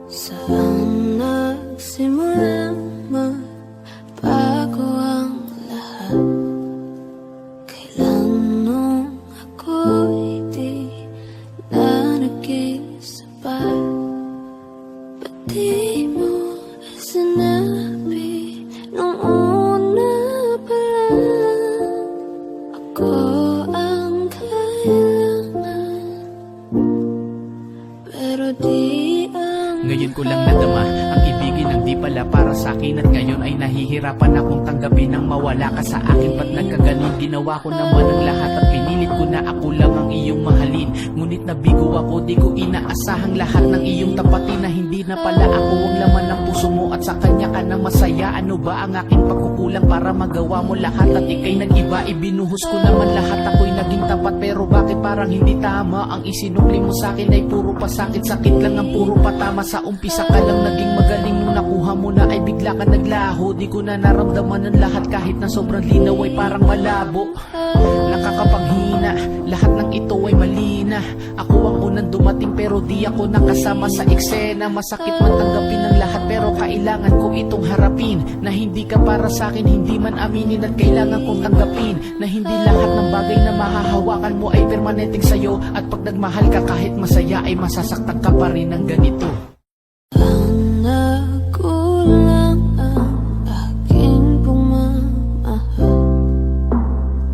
Saan nagsimulang magbago ang lahat? Kailan nung ako'y di na nag-isa pa? Ba't di mo sinabi nung una pa lang? Ako ang kailangan, pero di ngayon ko lang nadama ang ibigin ng di pala para sa akin. At ngayon ay nahihirapan akong tanggapin ang mawala ka sa akin. Ba't nagkaganon? Ginawa ko naman ang lahat at pinilit ko na ako lang ang iyong mahalin. Ngunit nabigo ako, di ko inaasahang lahat ng iyong tapatin. Na hindi na pala ako ang laman ng puso mo at sa kanya ka na masaya. Ano ba ang aking pagkukulang para magawa mo lahat? At ika'y nag-iba, ibinuhos ko naman lahat. Ako'y naging tapat, pero bakit parang hindi tama? Ang isinukli mo sa akin ay puro pasakit. Sakit lang ang puro patama. Sa umpisa ka lang naging magaling, nung nakuha mo na ay bigla ka naglaho. Di ko na naramdaman ang lahat kahit na sobrang linaw ay parang malabo. Nakakapanghina, lahat ng ito ay mali na. Ako ang unang dumating pero di ako nakasama sa eksena. Masakit man tanggapin ang lahat pero kailangan ko itong harapin. Na hindi ka para sa akin, hindi man aminin at kailangan kong tanggapin. Na hindi lahat ng bagay na mahahawakan mo ay permanenteng sayo. At pag nagmahal ka kahit masaya ay masasaktan ka pa rin ng ganito. Nagkulang ang aking pagmamahal.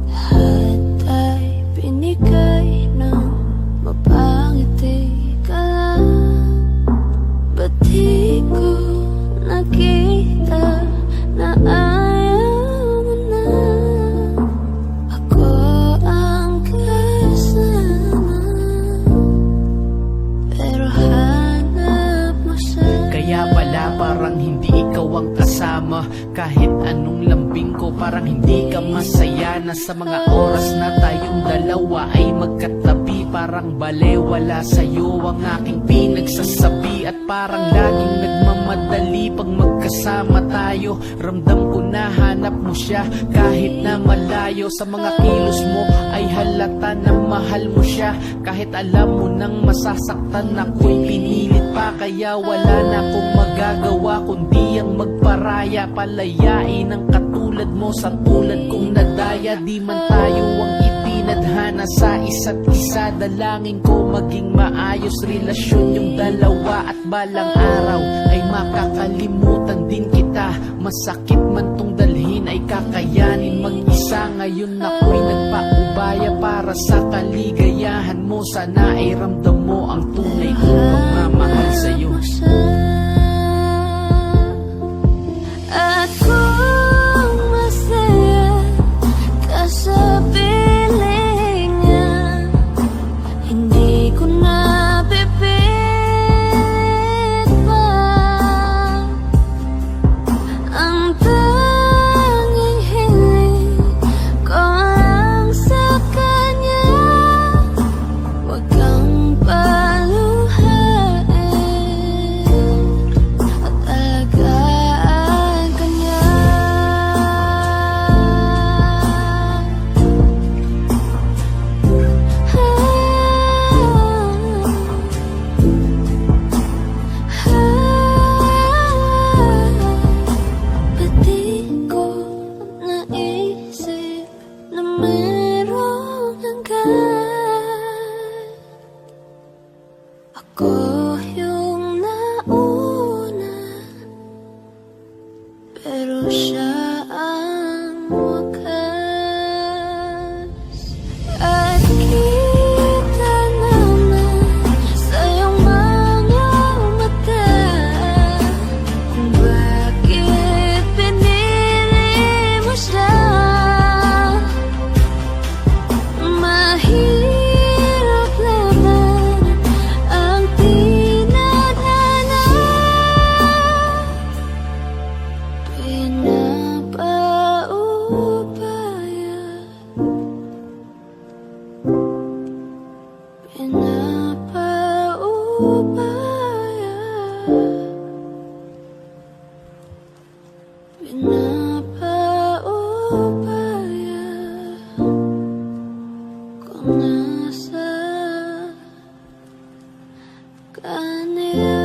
Lahat ay binigay ng mapangiti ka lang. Ba't di ko nakita na ayaw mo na? Ako ang kasama, pero kaya pala parang hindi ikaw ang kasama. Kahit anong lambing ko parang hindi ka masaya. Na sa mga oras na tayong dalawa ay magkatabi, parang balewala sa'yo ang aking pinagsasabi. At parang laging nagmamadali pag magkasama tayo. Ramdam ko na hanap mo siya kahit na malayo. Sa mga kilos mo ay halata na mahal mo siya. Kahit alam mo nang masasaktan ako'y pinilit pa. Kaya wala na akong magagawa kundi ang magparaya. Palayain ang katulad mo sa tulad kong nadaya. Di man tayo ang itinadhana sa isa't isa. Dalangin ko maging maayos relasyon yung dalawa. At balang araw ay makakalimutan din kita. Masakit man tong dalhin ay kakayanin mag-isa. Ngayon ako'y nagpaubaya para sa kaligayahan mo. Sana ay ramdam mo ang tunay kong pagmamahal sa'yo. Akong masaya ka sa piling niya. Hindi ko na pipilit pa. Ang tanging hiling ko lang sa kanya. Huwag kang paluhain at alagaan ka niya. Ba't di ko naisip na merong hanggan? Ako yung nauna, pero siya ang wakas. At kita naman sa iyong mga mata kung bakit pinili mo siya. Mahirap naman ang tinadhana. Pinapaubaya, pinapaubaya, pinapaubaya kung nasa kanila.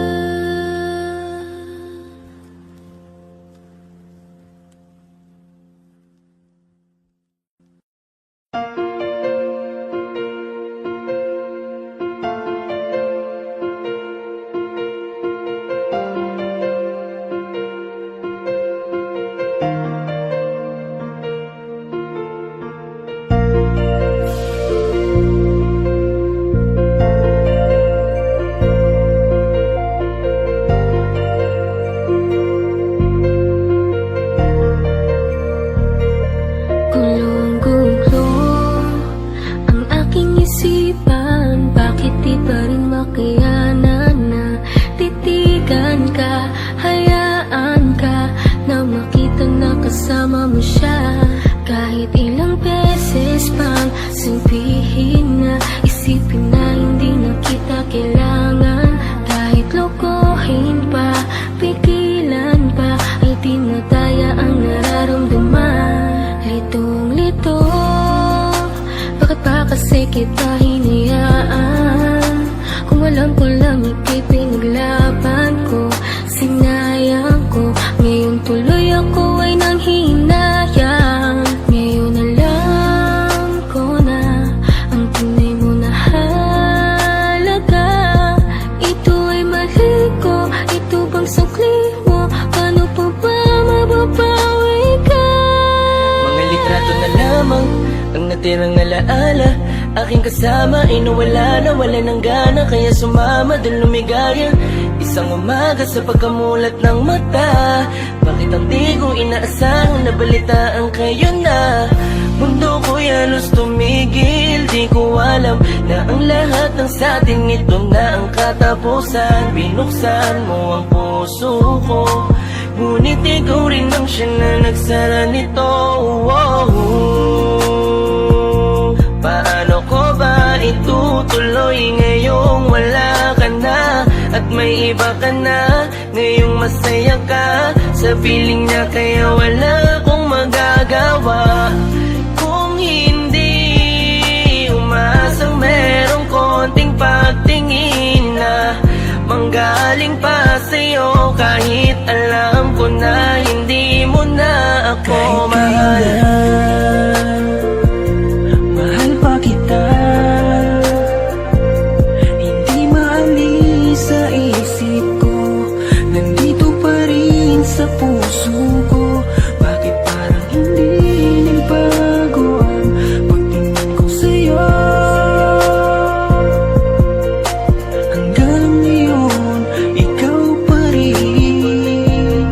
kita hinayaan. Kung alam ko lang ika'y pinaglaban ko, sinayang ko. Ngayon tuloy ako ay nanghihinayang. Ngayon alam ko na ang tunay mo na halaga. Ito ay mali ko, ito bang sukli mo? Paano pa ba mababawi ka? Mga litrato na lamang ang natirang alaala. Aking kasama ay nawala na, wala ng gana, kaya sumama dun lumigaya. Isang umaga sa pagkamulat ng mata, bakit ang di ko inaasahang nabalitaan kayo na? Mundo ko'y halos tumigil, di ko alam na ang lahat ng satin ito na ang katapusan. Binuksan mo ang puso ko, ngunit ikaw rin ang siya na nagsara nito. Paano ko ba itutuloy ngayong wala ka na at may iba ka na? Ngayong masaya ka sa piling niya, kaya wala akong magagawa. Kung hindi umasang merong konting pagtingin na manggaling pa sa'yo, kahit alam ko na hindi mo na ako mahal. Mahal pa kita, hindi maalis sa isip ko, nandito pa rin sa puso ko. Bakit parang hindi nagbago ang pagtingin ko sa'yo? Hanggang ngayon, ikaw pa rin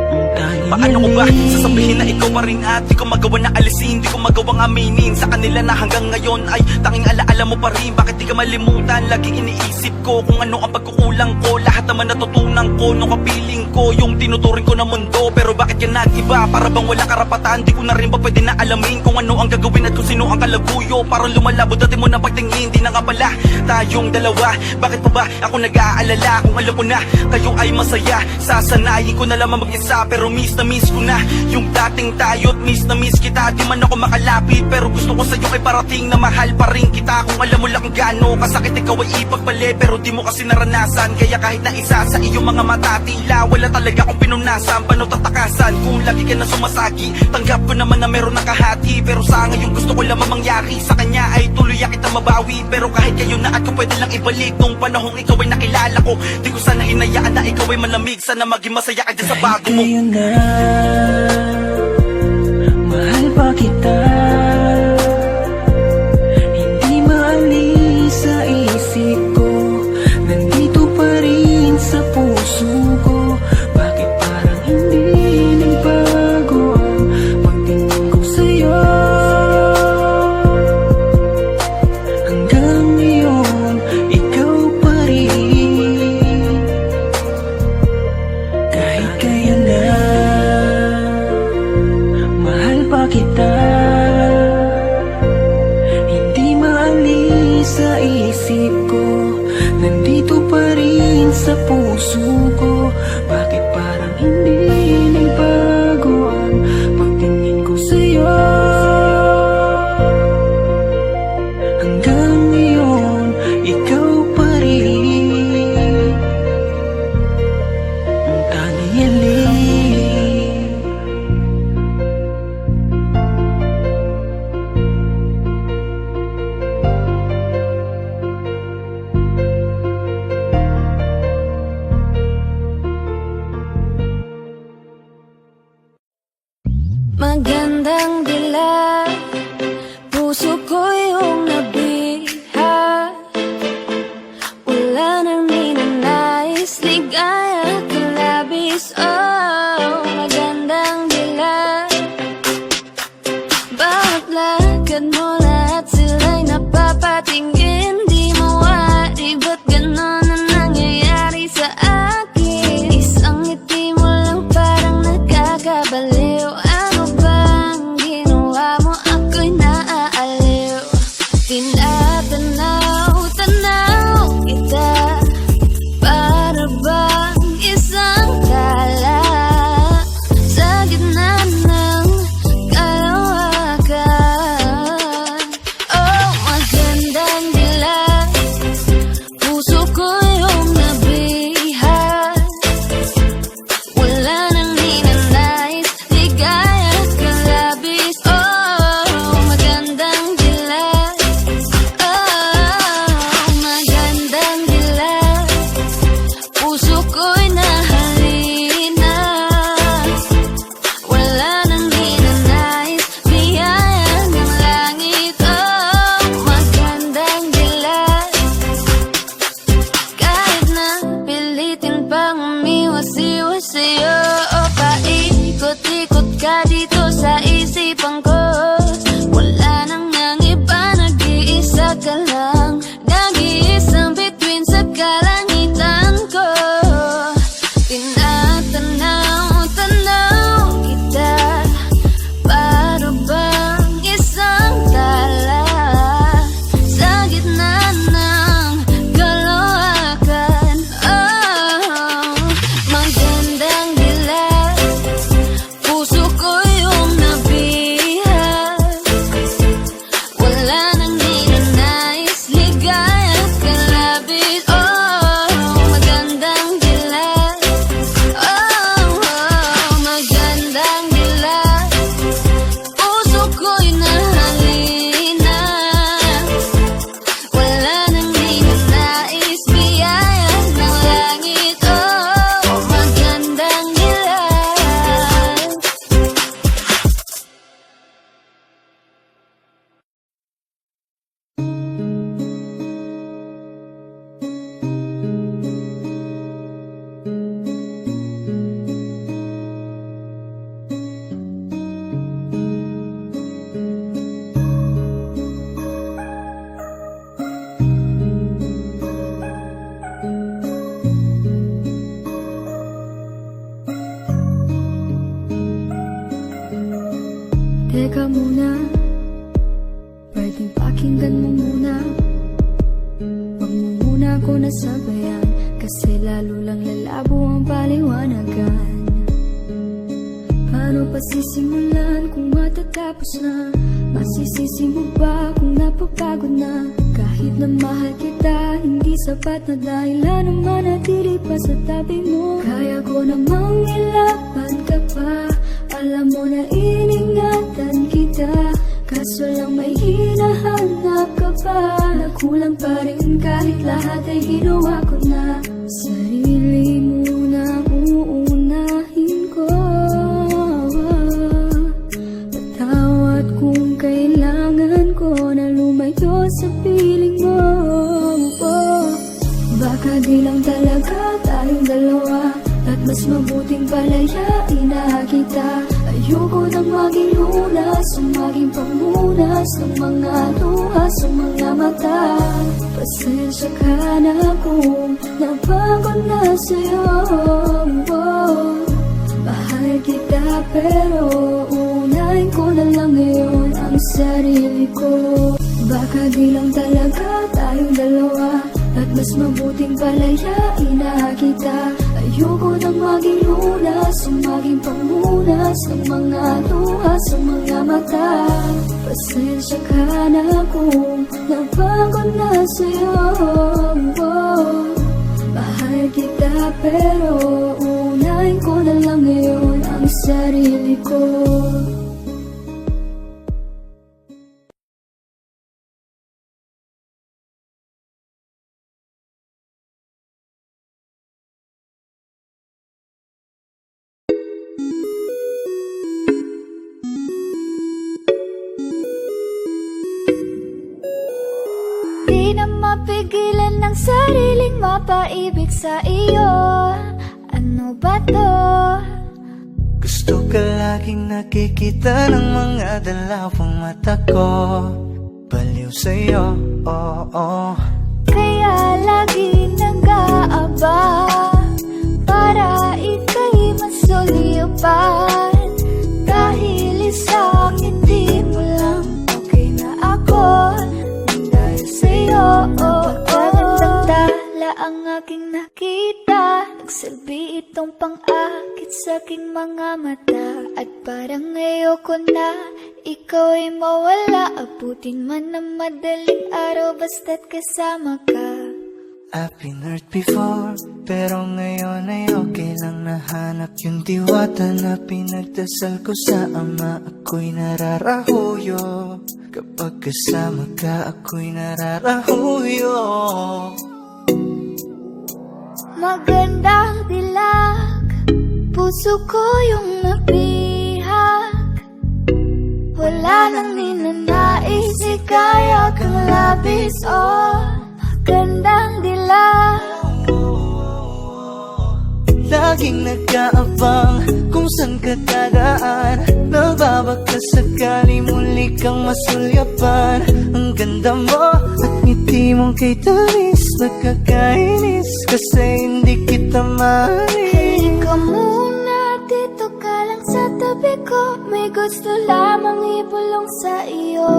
ang tanging Paano ko ba sasabihin na ikaw pa rin at di ko magawa na alisin, di ko magawang aminin sa kanila na hanggang ngayon ay tanging alaala mo pa rin. Bakit di ka malimutan? Lagi iniisip ko kung ano ang pagkukulang ko. Lahat naman natutunan ko nung kapiling ko yung tinuturing ko na mundo. Pero bakit ka nag-iba? Para bang wala karapatan? Di ko na rin ba pwede na alamin kung ano ang gagawin at kung sino ang kalaguyo? Parang lumalabo dati mo na pagtingin, di na nga pala tayong dalawa. Bakit pa ba ako nag-aalala kung alam ko na kayo ay masaya? Sasanayin ko na lamang mag-isa, pero miss na miss ko na yung dating tayo at miss na miss kita. Di man ako makalapit, pero gusto ko sa'yo ay parating na mahal pa rin kita. Kung alam mo lang kung gaano kasakit ikaw ay ipagpali, pero di mo kasi naranasan. Kaya kahit na isa sa iyong mga mata, tila wala talaga akong pinunasan. Paano tatakasan kung lagi ka na sumasagi? Tanggap ko naman na meron ng kahati, pero sa ngayon gusto ko lamang mangyari sa kanya ay tuluyan kita mabawi. Pero kahit kayo na at ko pwede lang ibalik nung panahong ikaw ay nakilala ko. Di ko sana hinayaan na ikaw ay malamig, sana maging masaya ka dyan sa bago mo. Ngayon na, mahal pa kita, hindi maalis sa isip ko, nandito pa rin sa puso ko. Bakit parang hindi nagbago ang pagtingin ko sa'yo? Hanggang ngayon, ikaw pa rin, kahit kaya na. Mahal pa kita, hindi maalis sa isip ko, nandito pa rin sa puso ko. Bakit parang hindi nagbago ang pagtingin ko sa'yo? Hanggang ngayon, ikaw pa rin ang tanging hiling. nasabayan, kasi lalo lang lalabo ang paliwanagan. Paano pa sisimulan kung matatapos na? Masisisi mo ba kung napapagod na? Kahit na mahal kita, hindi sapat na dahilan na manatili pa sa tabi mo. Kaya ko namang ilaban ka pa, alam mo na iningatan kita, kaso lang may hinahanap ka pa. Nakulang pa rin kahit lahat ay ginawa ko na. Sarili mo na uunahin ko. Patawad kung kailangan ko na lumayo sa piling mo. Baka di lang talaga tayong dalawa, at mas mabuting palayain na kita. Ayoko nang maging lunas o maging pamunas ng mga luha sa mga mata. Pasensya ka na kung napagod na sa'yo. Mahal kita pero unahin ko na lang ngayon ang sarili ko. Baka di lang talaga tayong dalawa, at mas mabuting palayain na kita. Ayoko nang maging lunas o maging pamunas ng mga luha sa mga mata. Pasensya ka na kung napagod na sa'yo. Mahal kita pero unahin ko na lang ngayon ang sarili ko. Di na mapigilan ng sariling mapaibig sa iyo. Ano ba to? Gusto ka laging nakikita ng mga dalawang mata ko. Baliw sa'yo, oo. Kaya lagi nag-aaba para ika'y masulipan. Dahil isang hindi mo lang okay na ako. Dahil sa'yo, napakagandang tala ang aking nakita. Nagsilbi itong pang-akit sa aking mga mata. At parang ayoko na ikaw ay mawala. Abutin man ng madaling araw basta't kasama ka. I've been hurt before, pero ngayon ay okay lang. Nahanap yung diwata na pinagdasal ko sa ama. Ako'y nararahuyo, kapag kasama ka ako'y nararahuyo. Magandang dilag, puso ko yung nabihag. Wala nang ninanais, ikaya kang labis, oh. Magandang dilag. Laging nag-aabang kung saan ka dadaan. Nababagka sakali muli kang masulyapan. Ang ganda mo at ngiti mong kay tamis. Nagkakainis kasi hindi kita mahalin. Halika muna, dito ka lang sa tabi ko. May gusto lamang ibulong sa iyo.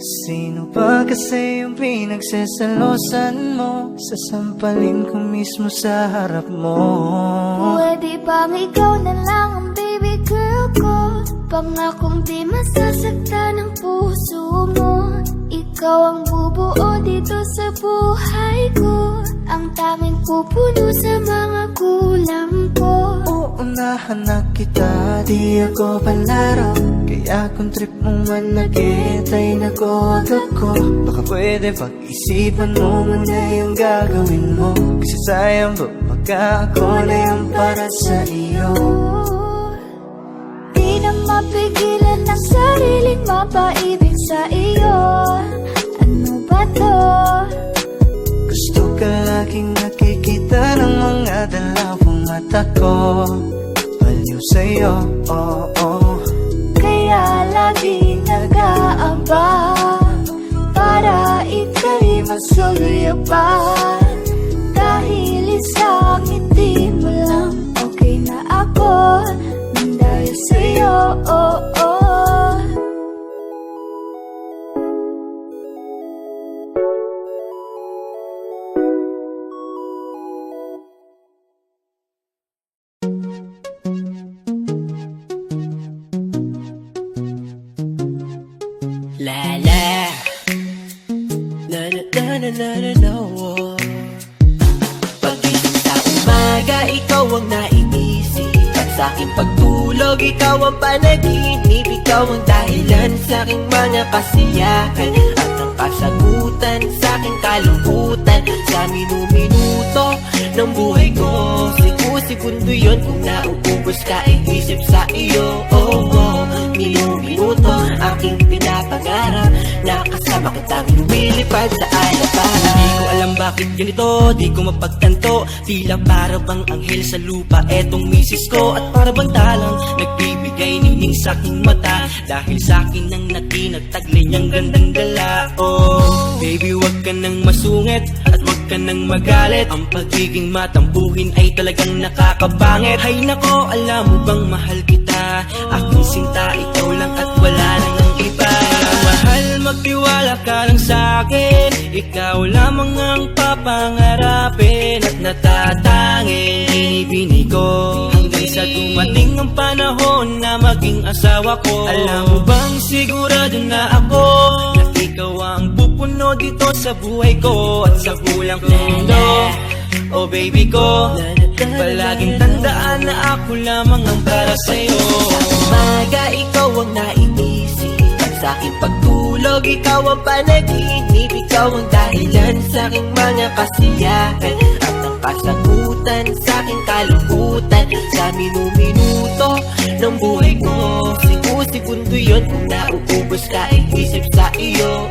Sino ba kasi yung pinagsasalosan mo? Sasampalin ko mismo sa harap mo. Pwede bang ikaw na lang ang baby girl ko? Pangakong di masasaktan ang puso mo. Ikaw ang bubuo dito sa buhay ko. Ang tanging pupuno sa mga kulang ko. Uunahan na kita, di ako palaro. Kaya kung trip mo man nag-get ay nag-hold ako. Baka pwede pag-isipan mo muna yung gagawin mo. Kasi sayang ba baka ako na yung para sa iyo. Di na mapigilan ng sariling mapaibig sa iyo. Ano ba to? Gusto ka laging nakikita ng mga dalawang mata ko. Baliw sa'yo, oo. Kaya lagi nag-aaba para ika'y masulyapan. Dahil isang ngiti mo lang okay na ako. Dahil sa'yo, oo. na Pagising sa umaga, ikaw ang naiisip. At sa aking pagtulog, ikaw ang panaginip. Ikaw ang dahilan sa aking mga kasiyahan. At ang kasagutan sa aking kalungkutan. Sa minu-minuto ng buhay ko, segundo yun kung nauubos ka, isip sa iyo. Minu-minuto aking pinapangarap na kasama kitang lumilipad sa alaparan. Di ko alam bakit ganito, di ko mapagtanto. Tila para bang anghel sa lupa etong misis ko. At para bang talang nagbibigay nining sa aking mata. Dahil sa akin ang naginagtaglay niyang gandang dala. Oh, baby, wag ka nang masungit at wag ka nang magalit. Ang pagiging matampuhin ay talagang nakakapangit. Hay nako, alam mo bang mahal kita? Aking sinta, ikaw lang at wala nang ang iba. Mahal, magtiwala ka lang sa'kin. Ikaw lamang ang papangarapin at natatanging inibini ko. Hanggang sa dumating ang panahon na maging asawa ko. Alam mo bang sigurado na ako na ikaw ang pupuno dito sa buhay ko at sa bulang mundo. Oh baby ko, palaging tandaan na ako lamang ang para sa'yo. Sa umaga, ikaw ang naiisip. At sa aking pagtulog, ikaw ang panaginip. Ikaw ang dahilan sa aking mga kasiyahan. At ang kasagutan sa aking kalungkutan. Sa minu-minuto ng buhay ko, segundo yun kung nauubos ka, isip sa iyo.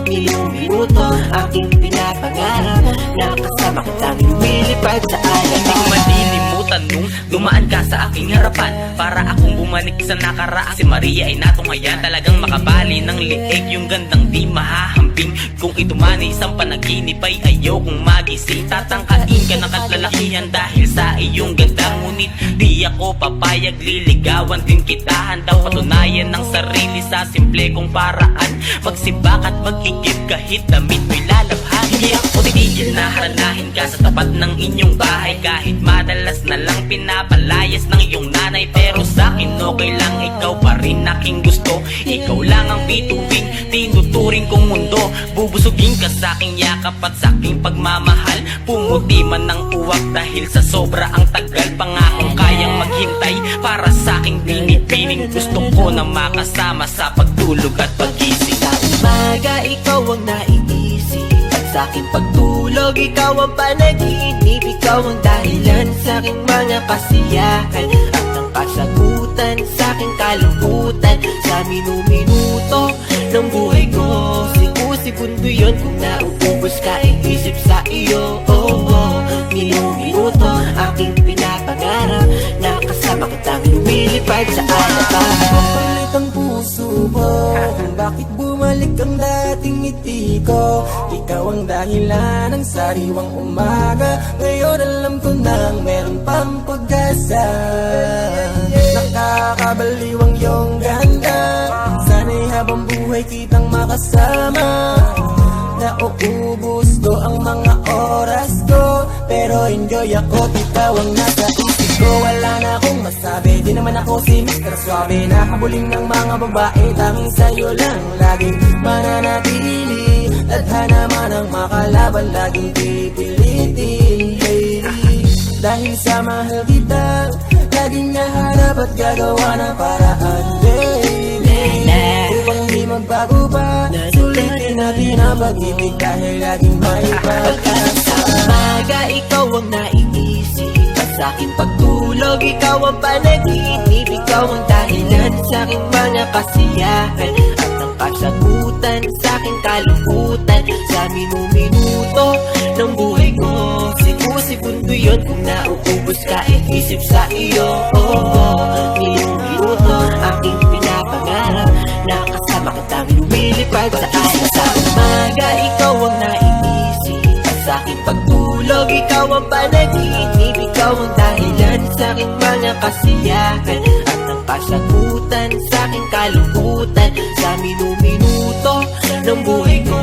Minu-minuto aking pinapangarap na kasama kitang lumilipad sa alaparan. Hindi ko malilimutan nung dumaan ka sa aking harapan. Para akong bumalik sa nakaraan. Si Maria ay natunghayan, talagang makabali ng liig. Yung gandang di mahahamping. Kung ito man ay isang panaginip ay ayaw kong magising. Tatangkain ka ng katlalakihan dahil sa iyong ganda. Ngunit di ako papayag, liligawan din kita. Handang patunayan ng sarili sa simple kong paraan. Magsibak at mag-igib kahit damit mo'y lalabhan. Hindi ako titigil na haranahin ka sa tapat ng inyong bahay. Kahit madalas na lang pinapalayas ng iyong nanay. Pero sa'kin okay lang, ikaw pa rin aking gusto. Ikaw lang ang bituin, tinuturing kong mundo. Bubusugin ka sa aking yakap at sa aking pagmamahal. Pumuti man ng uwak dahil sa sobra ang tagal. Pangakong kayang maghintay para sa aking binipiling. Gusto ko na makasama sa pagtulog at pagising. Sa umaga, ikaw ang naiisip. At sa aking pagtulog, ikaw ang panaginip. Ikaw ang dahilan sa aking mga kasiyahan. At ang kasagutan sa aking kalungkutan. Sa minu-minuto ng buhay ko, segundo yun kung nauubos ka, isip sa iyo. Minu-minuto aking pinapangarap na kasama kitang lumilipad sa alaparan. Mapalit ang puso ko kung bakit bumalik ang dating ngiti ko. Ikaw ang dahilan ng sariwang umaga. Ngayon alam ko nang meron pang pag-asa. Nakakabaliw ang iyong ganda. Sana'y habang buhay kitang makasama. Nauubos ko ang mga oras ko, pero enjoy ako, ikaw ang nasa isip ko. Wala na akong masabi, di naman ako si Mr. Suave. Nahabulin ng mga babae, tanging sa'yo lang laging mananatili. Tadhana man ang makalaban, laging pipilitin, baby. Dahil sa mahal kita, laging nahanap at gagawa ng paraan, baby. Upang di magbago pa, sulitin natin ang pag-ibig dahil laging may pagkasa. Sa umaga, ikaw ang naiisip. At sa aking pagtulog, ikaw ang panaginip. Ikaw ang dahilan sa aking mga kasiyahan. At ang kasagutan sa aking kalungkutan. Sa minu-minuto ng buhay ko, segundo yun kung nauubos ka, isip sa iyo. Minu-minuto aking pinapangarap na kasama kitang lumilipad sa alaparan. Sa umaga, ikaw ang naiisip. At sa aking pagtulog, ikaw ang panaginip. Ikaw ang dahilan sa aking mga kasiyahan. At ang kasagutan sa aking kalungkutan. Sa minu-minuto ng buhay ko,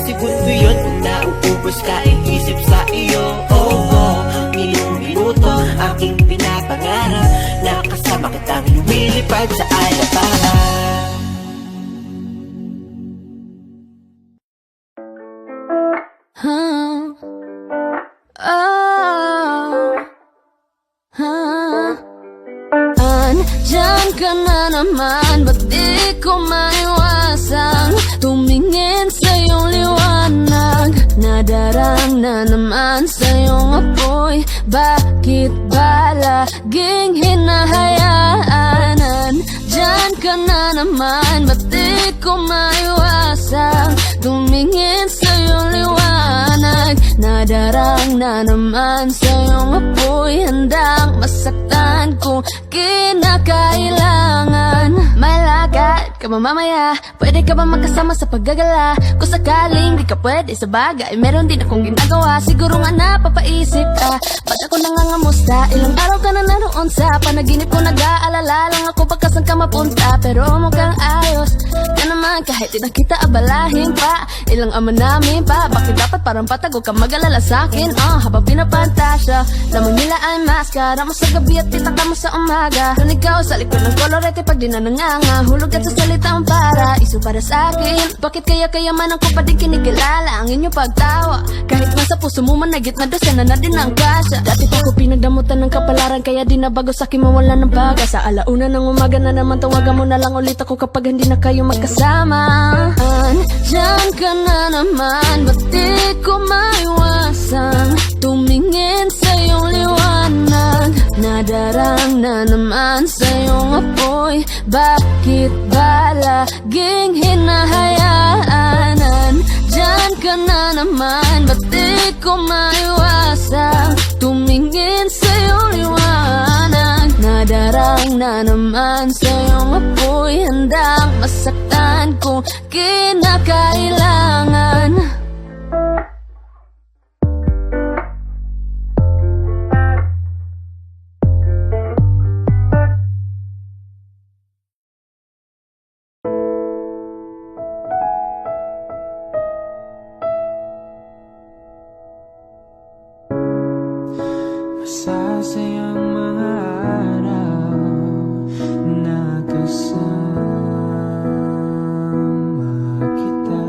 segundo yun kung nauubos ka, isip sa iyo. Minu-minuto aking pinapangarap na kasama kitang lumilipad sa alaparan. naman, ba't di ko maiwasang tumingin sa iyong liwanag? Nadarang na naman sa iyong apoy, bakit ba laging hinahayaan? Diyan ka na naman, ba't di ko maiwasang tumingin sa iyong liwanag? Nadarang na naman sa iyong apoy, handang masaktan kung kinakailangan. May lakad ka ba mamaya? Pwede ka ba magkasama sa paggagala? Kung sakaling di ka pwede sa bagay, meron din akong ginagawa. Siguro nga napapaisip ka, ba't ako nangangamusta? Ilang araw ka na naroon sa panaginip ko, nag-aalala lang ako baka saan ka mapunta. Pero mukhang ayos ka naman kahit di na kita abalahin pa. Ilang ama namin pa, bakit dapat parang patago ka mag-alala sa'kin? Habang pinapantasya, lamang nila ay maskara mo sa gabi at titaka mo sa umaga. Kung ikaw sa likod ng kolorete pag di na nanganga, hulog at sa salitang para iso para sa akin. Bakit kaya kayamanan ko pa din kinigilala ang inyong pagtawa? Kahit nga sa puso mo managit na dosena na din ang kasya. Dati pa ko pinagdamutan ng kapalaran, kaya di na bago sa'kin mawala ng baga. Sa alauna ng umaga na naman, tawagan mo na lang ulit ako kapag hindi na kayo magkasama. Diyan ka na naman, ba't di ko maiwasang tumingin sa iyong liwanag? Nadarang na naman sa iyong apoy, bakit ba laging hinahayaan? Diyan ka na naman, ba't di ko maiwasang tumingin sa iyong liwanag? Nadarang na naman sa iyong apoy, handang masaktan kung kinakailangan. Masasayang mga araw na kasama kita.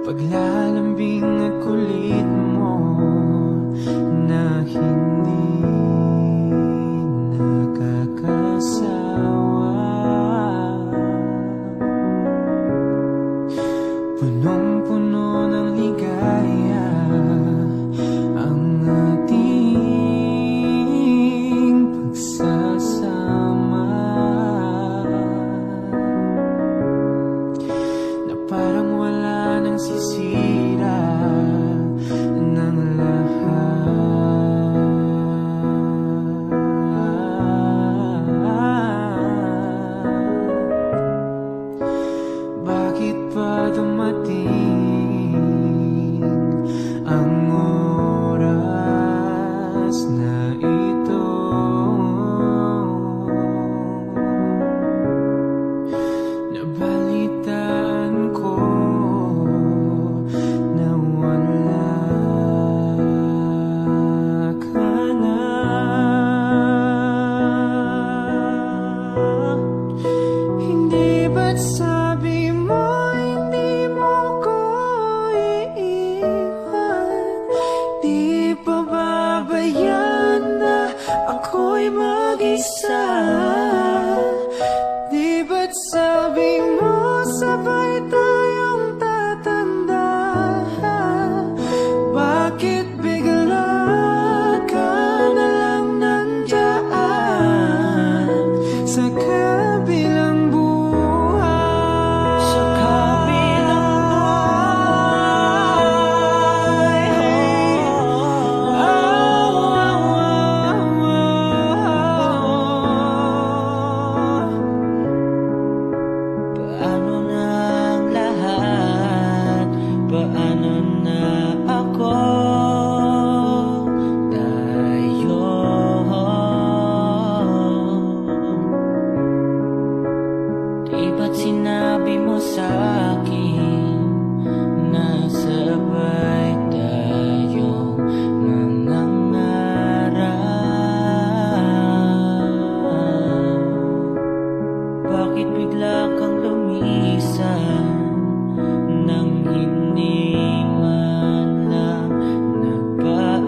Paglalambing at kulit mo na hindi nakakasawa. Punong-puno ng ligaya ang ating pagsasama, na parang wala nang sisira ng lahat. Bakit pa dumating ang oras na ito? Nabalitaan ko na wala ka na. Hindi ba't sabi mo hindi mo ko iiwan? Di pa babayan na ako'y mag-isa? Di ba't sabi mo sabay tayong tatanda? Bakit bigla ka na lang nandyan sa kabilang buhay? Sa kabilang Paano na ang lahat? Paano na ako? Tayo. Di ba't sinabi mo sa'kin na sabay tayong mangangarap? Bakit bigla kang lumisan nang hindi man lang nagpaalam?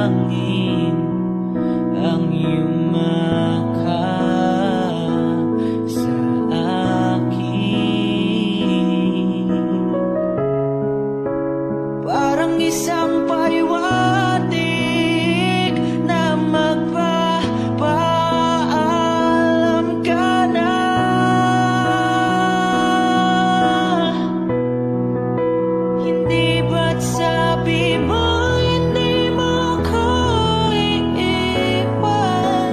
hangin ang yumakap sa akin. Parang isang paliwanag na magpapaalam ka na. Hindi ba't sabi mo hindi mo ko iiwan?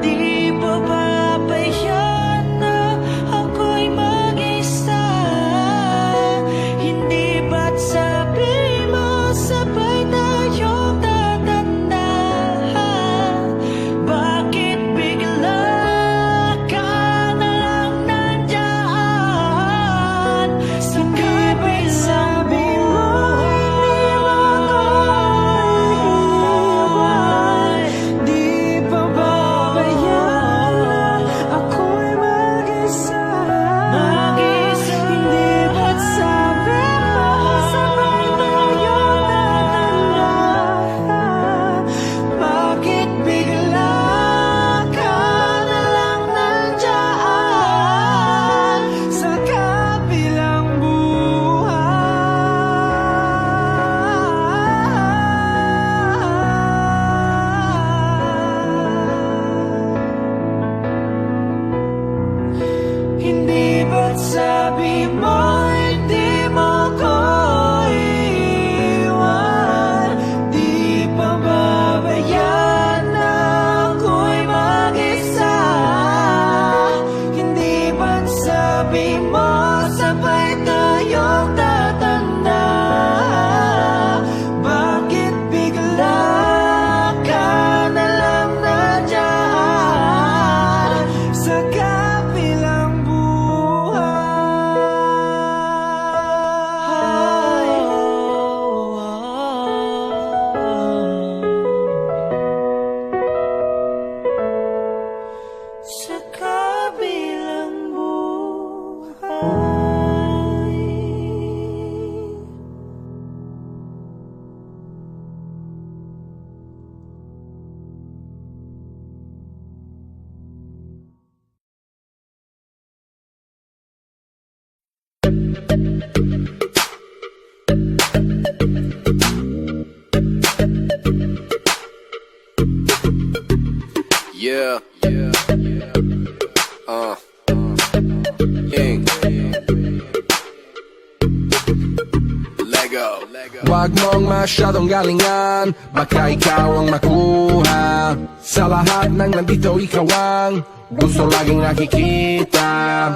Di ba babayan na ako'y mag-isa? Hindi ba't sabi mo sabay tayong tatanda? Bakit bigla ka na lang nandyan? Sakay sabi mo hindi mo ko iiwan. Di ba babayan na ako'y mag-isa? Hindi ba't sabi mo sabay tayong tatanda? Bakit bigla ka na lang nandyan sa kabilang buhay? Hindi ba't sabi mo hindi mo ko iiwan? Di pa babayan na ako'y mag-isa? Hindi ba't sabi mo sabay tayong tatanda? Bakit bigla ka na lang nandyan sa kabilang buhay? Sa kabilang buhay. Yeah. King. Lego. Wag mong masyadong galingan, baka ikaw ang makuha. Sa lahat ng nandito ikaw ang gusto laging nakikita.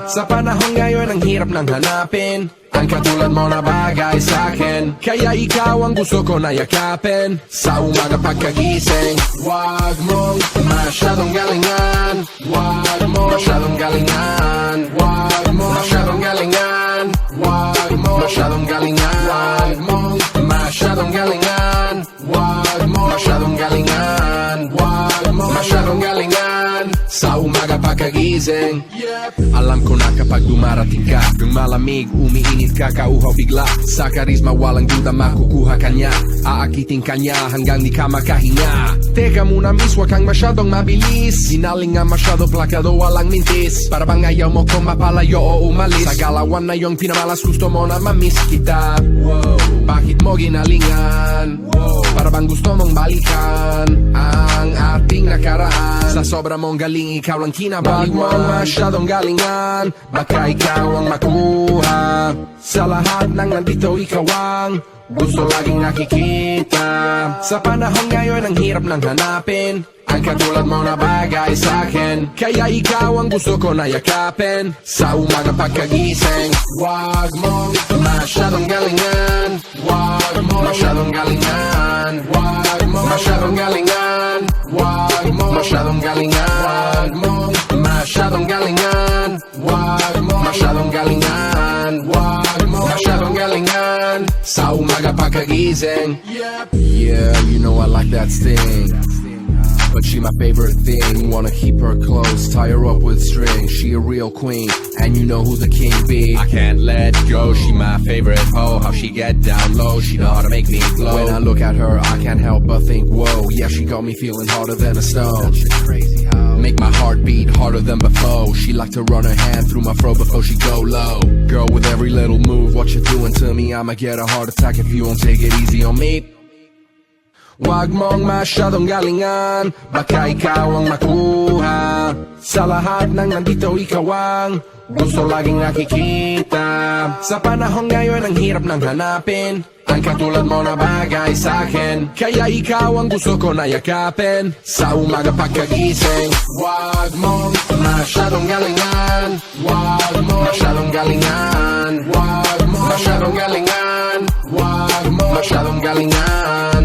Sa panahon ngayon ang hirap nang hanapin ang katulad mo na bagay sa'kin. Kaya ikaw ang gusto ko na yakapin sa umaga pagkagising. Wag mong masyadong galingan, wag mong masyadong galingan, wag mong masyadong galingan, wag mong masyadong galingan, wag mong masyadong galingan, wag mong masyadong galingan, wag mong masyadong galingan sa umaga pagkagising. Alam ko na kapag dumarating ka, yung malamig, umiinit ka, kauhaw bigla. Sa karisma walang duda makukuha kanya, aakitin kanya hanggang di ka makahinga. Teka muna miss, wag kang masyadong mabilis. Sinaling nga masyado plakado, walang mintis. Para bang ayaw mo kung mapalayo o umalis. Sa galawan na yung pinamalas, gusto mo na mamiss kita. Bakit mo ginalingan? Para bang gusto mong balikan ang ating nakaraan. Sa sobra mong galing, ikaw lang kinabaliwan. Wag mo masyadong galingan, baka ikaw ang makuha. Sa lahat ng nandito ikaw ang gusto laging nakikita. Sa panahon ngayon ang hirap nang hanapin ang katulad mo na bagay sa'kin. Kaya ikaw ang gusto ko na yakapin sa umaga pagkagising. Wag mong masyadong galingan, wag mong masyadong galingan, wag mong masyadong galingan, wag mong masyadong galingan, wag mong masyadong galingan, wag mong masyadong galingan, wag mong masyadong galingan sa umaga pagkagising. Yeah, you know I like that sting, but she my favorite thing. Wanna keep her close, tie her up with string. She a real queen, and you know who the king be. I can't let go, she my favorite hoe. How she get down low, she know how to make me glow. When I look at her, I can't help but think, whoa, got me feeling harder than a stone. Make my heart beat harder than before. She like to run her hand through my fro before she go low. Girl, with every little move, what you doing to me? I'ma get a heart attack if you won't take it easy on me. Wag mong masyadong galingan, baka ikaw ang makuha. Sa lahat ng nandito, ikaw ang gusto laging nakikita. Sa panahon ngayon, ang hirap nang hanapin ang katulad mo na bagay sa'kin. Kaya ikaw ang gusto ko na yakapin sa umaga pagkagising. Wag mong masyadong galingan, wag mong masyadong galingan, wag mong masyadong galingan, wag mong masyadong galingan.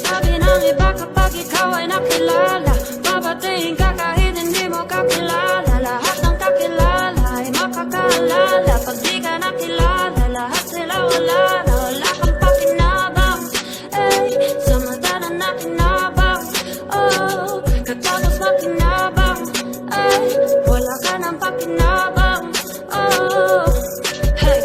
Sabi ng iba kapag ikaw ay nakilala, babatiin ka kahit hindi mo kakilala. Lahat ng kakilala ay makakaalala. Pag di ka nakilala, lahat sila wala na. Wala kang pakinabang, eh, sa mata na nakinabang. Oh, katapos makinabang, eh, wala ka ng pakinabang. Oh, hey,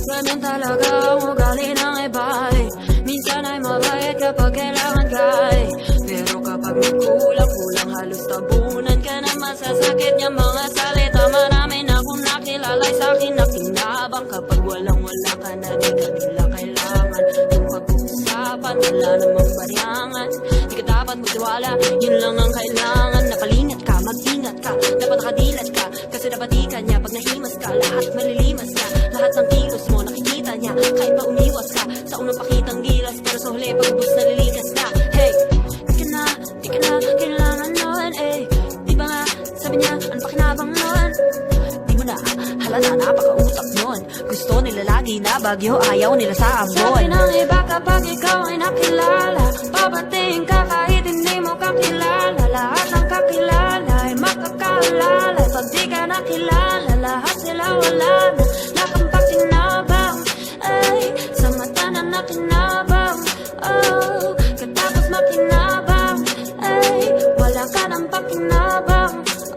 ganun talaga ang ugali ng iba, eh. Minsan ay mabait kapag kailangan ka, eh. Pero kapag nagkulang-kulang, halos tabunan ka na. Masasakit niya mga salita. Marami na akong nakilala sa'kin na kinabang. Kapag walang-wala ka na, di ka nila kailangan. Yung pag-uusapan, wala namang bariyangan. Di ka dapat magtiwala, yun lang ang kailangan. Napalingat ka, mag-ingat ka, dapat nakadilat ka. Kasi napatikan niya pag nahimas ka. Lahat malilimas na, lahat ng kilos mo nakikita niya. Kahit pa umiwas ka sa unang pakitang gilas, pero sa huli pag-ubos nalilikas na. Hey, di ka na kailangan nun, eh. Di ba nga, sabi niya, ano pakinabang nun? Di mo na halata, napaka-utak nun. Gusto nila lagi na bagyo, ayaw nila sa ambon. Sabi ng iba kapag ikaw ay nakilala, babatiin ka kahit hindi mo kakilala. Lahat ng kakilala ay makakaalala. Pag di ka nakilala, lahat sila wala na. Wala kang pakinabang, ay, sa mata na nakinabang. Oh, katapos makinabang, ay, wala ka ng pakinabang.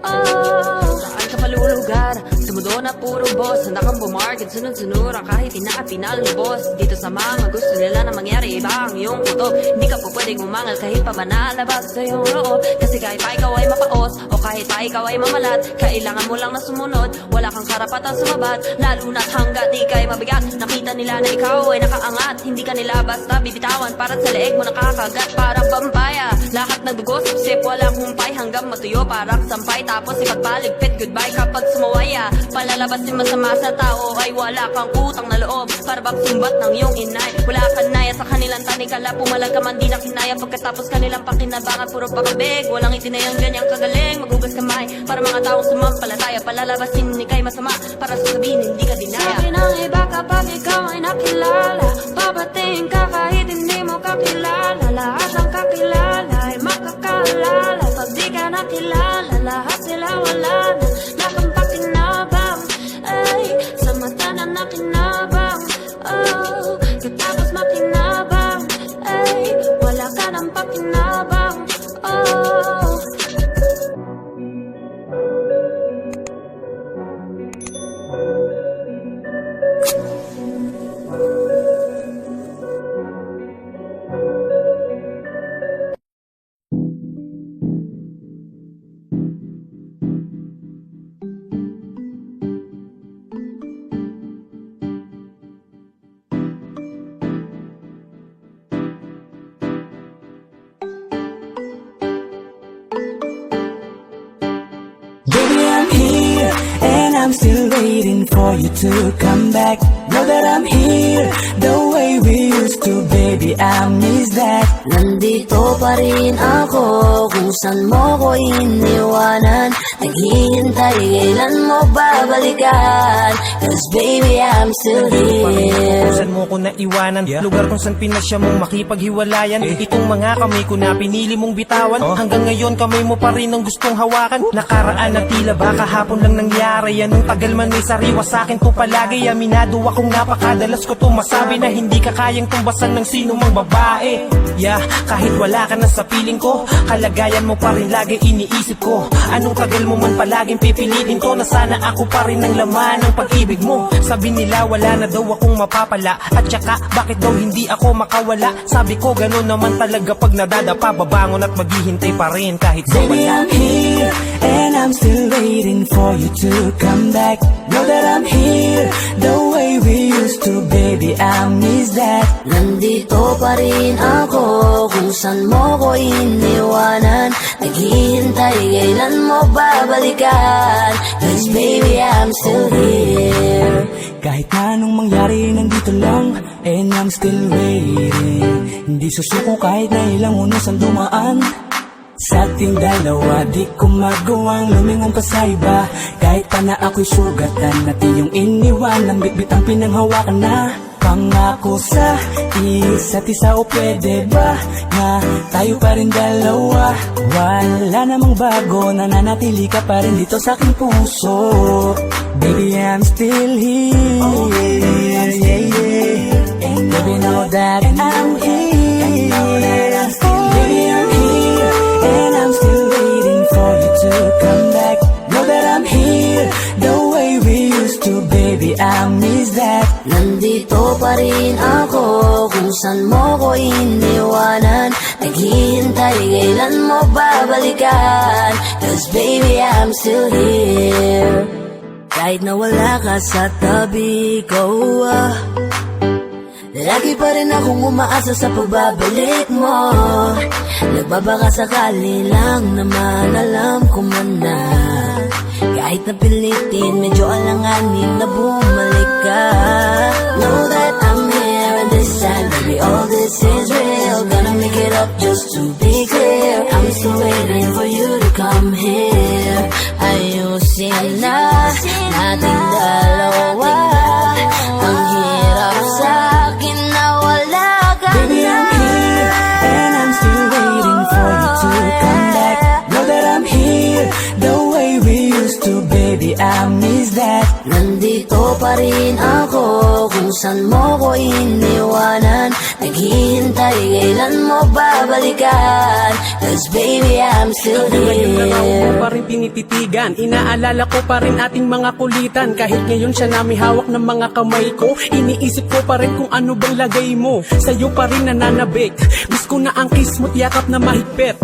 Oh, saan ka palulugar? Sa mundo na puro boss, handa kang bumarket, sunod-sunuran kahit pinaka-pinal na boss. Dito sa mga gusto nila na mangyari, iba ang iyong kutob. Hindi ka po pwedeng umangal kahit pa ba nalabas sa iyong loob. Kasi kahit pa ikaw ay mapaos, o kahit pa ikaw ay mamalat, kailangan mo lang na sumunod. Wala kang karapatan sumabat, lalo na't hanggat di ka'y mabigat. Nakita nila na ikaw ay nakaangat, hindi ka nila basta bibitawan. Para sa leeg mo nakakagat, parang pampaya. Lahat nagdugo, sip-sip, walang humpay hanggang matuyo, parang sampay. Tapos ipagpaligpit, goodbye kapag sumawaya. Palalabas yung masama sa tao ay wala kang utang na loob. Para bang sumbat ng iyong inay, wala kang naya sa kanilang tanikala. Pumalag ka man di na kinaya, pagkatapos kanilang pakinabangan, puro pakabig. Walang itinayang ganyang kagaling, magugas kamay para mga taong sumampalataya. Palalabasin ni kay masama, para sasabihin hindi ka dinaya. Sabi ng iba kapag ikaw ay nakilala, babatiin ka kahit hindi mo kakilala. Lahat ng kakilala ay makakaalala. Pag di ka nakilala, lahat sila wala na. Wala kang pakinabang, ay, sa mata na nakinabang. Oh, katapos makinabang, ay, wala ka ng pakinabang. Oh, Baby, I'm here, and I'm still waiting for you to come back. Know that I'm here, the way we used to, baby, I miss that. Nandito pa rin ako kung saan mo ko iniwanan. Naghihintay kailan mo babalikan, 'cause baby I'm still here. Kung saan mo ko naiwanan, lugar kung saan pinasya mong makipaghiwalayan. Itong mga kamay ko na pinili mong bitawan, hanggang ngayon kamay mo pa rin ang gustong hawakan. Nakaraan na tila ba kahapon lang nangyari, anong tagal man may sariwa sa sa'kin to palagi. Aminado akong napakadalas ko to masabi na hindi ka kayang tumbasan ng sino mang babae. Yeah, kahit wala ka na sa piling ko, kalagayan mo pa rin lagi iniisip ko. Anong tagal mo man palaging pipilitin ko na sana ako pa rin ang laman ng pag-ibig mo. Sabi nila wala na daw akong mapapala, at saka bakit daw hindi ako makawala. Sabi ko ganun naman talaga pag nadadapa, babangon at maghihintay pa rin kahit sa Baby, wala. I'm here, and I'm still waiting for you to come back. Know that I'm here, the way we used to, baby, I miss that. Nandito pa rin ako kung saan mo ko iniwanan. Naghihintay kailan mo babalikan, 'cause baby I'm still here. Kahit na anong mangyari, nandito lang, and I'm still waiting. Hindi susuko kahit na ilang unos ang dumaan. Sa ating dalawa, di ko magawang lumingon ka sa iba. Kahit pa na ako'y sugatan, at iyong iniwanan, bitbit ang pinanghawakan na. Pangako sa isa't isa, o pwede ba na tayo pa rin dalawa? Wala namang bago, nananatili ka pa rin dito sa aking puso. Baby, I'm still here, yeah, yeah. And baby, know that I'm here. Baby, I'm here, and I'm still waiting for you to come back. Know that I'm here, the way we used to, baby, I miss that. Nandito pa rin ako kung saan mo ko iniwanan. Naghihintay kailan mo babalikan, 'cause baby I'm still here. Kahit na wala ka sa tabi ko, lagi pa rin akong umaasa sa pagbabalik mo. Nagbabaka sakali lang naman, alam ko man na kahit napilitin, medyo alanganin na bumalik ka. Know that I'm here and this time, baby, all this is real. Gonna make it up just to be clear. I'm still waiting for you to come here. Ayusin na nating dalawa. Ang hirap sa'kin na wala ka Baby, na. I'm here, and I'm still waiting for you to come back. Know that I'm here, the way we used to, baby, I miss that. Nandito pa rin ako kung saan mo ko iniwanan. Naghihintay kailan mo babalikan, 'cause baby I'm still Ngayon lang ako here. pa rin tinititigan. Inaalala ko pa rin ating mga kulitan. Kahit ngayon siya na may hawak ng mga kamay ko, iniisip ko pa rin kung ano bang lagay mo. Sa'yo pa rin nananabik, miss ko na ang kiss mo't yakap na mahigpit.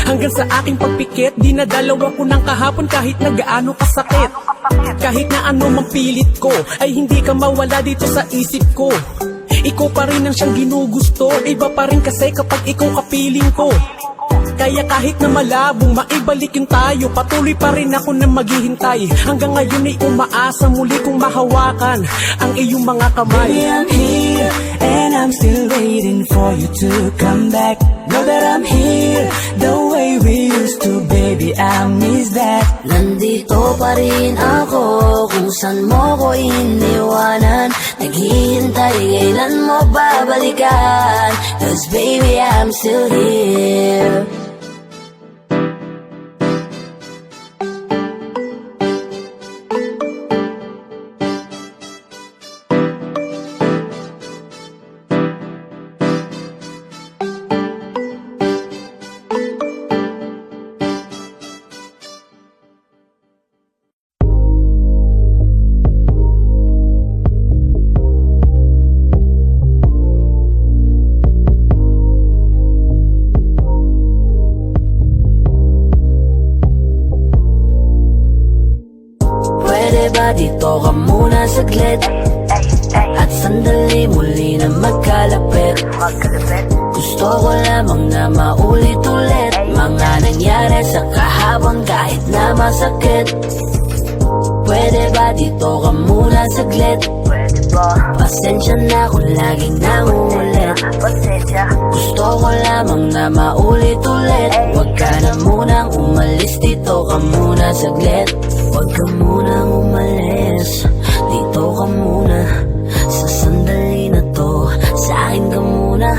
Hanggang sa aking pagpikit, dinadalawa ko ng kahapon kahit na gaano kasakit. Kahit na ano mang pilit ko, ay hindi ka mawala dito sa isip ko. Ikaw pa rin ang siyang ginugusto, iba pa rin kasi kapag ikaw kapiling ko. Kaya kahit na malabong maibalik yung tayo, patuloy pa rin ako na maghihintay. Hanggang ngayon ay umaasa muli kong mahawakan ang iyong mga kamay. Baby, I'm here, and I'm still waiting for you to come back. Know that I'm here, the way we used to, baby, I miss that. Nandito pa rin ako kung saan mo ko iniwanan. Naghihintay kailan mo babalikan, 'cause baby I'm still here. Dito ka muna saglit, at sandali muli na magkalapit. Gusto ko lamang na maulit-ulit mga nangyari sa kahapon kahit na masakit. Pwede ba dito ka muna saglit? Pasensya na kung laging nanguulit. Gusto ko lamang na maulit-ulit. Huwag ka na munang umalis, dito ka muna saglit. Huwag ka munang umalis, dito ka muna. Sa sandali na to, sa akin ka muna.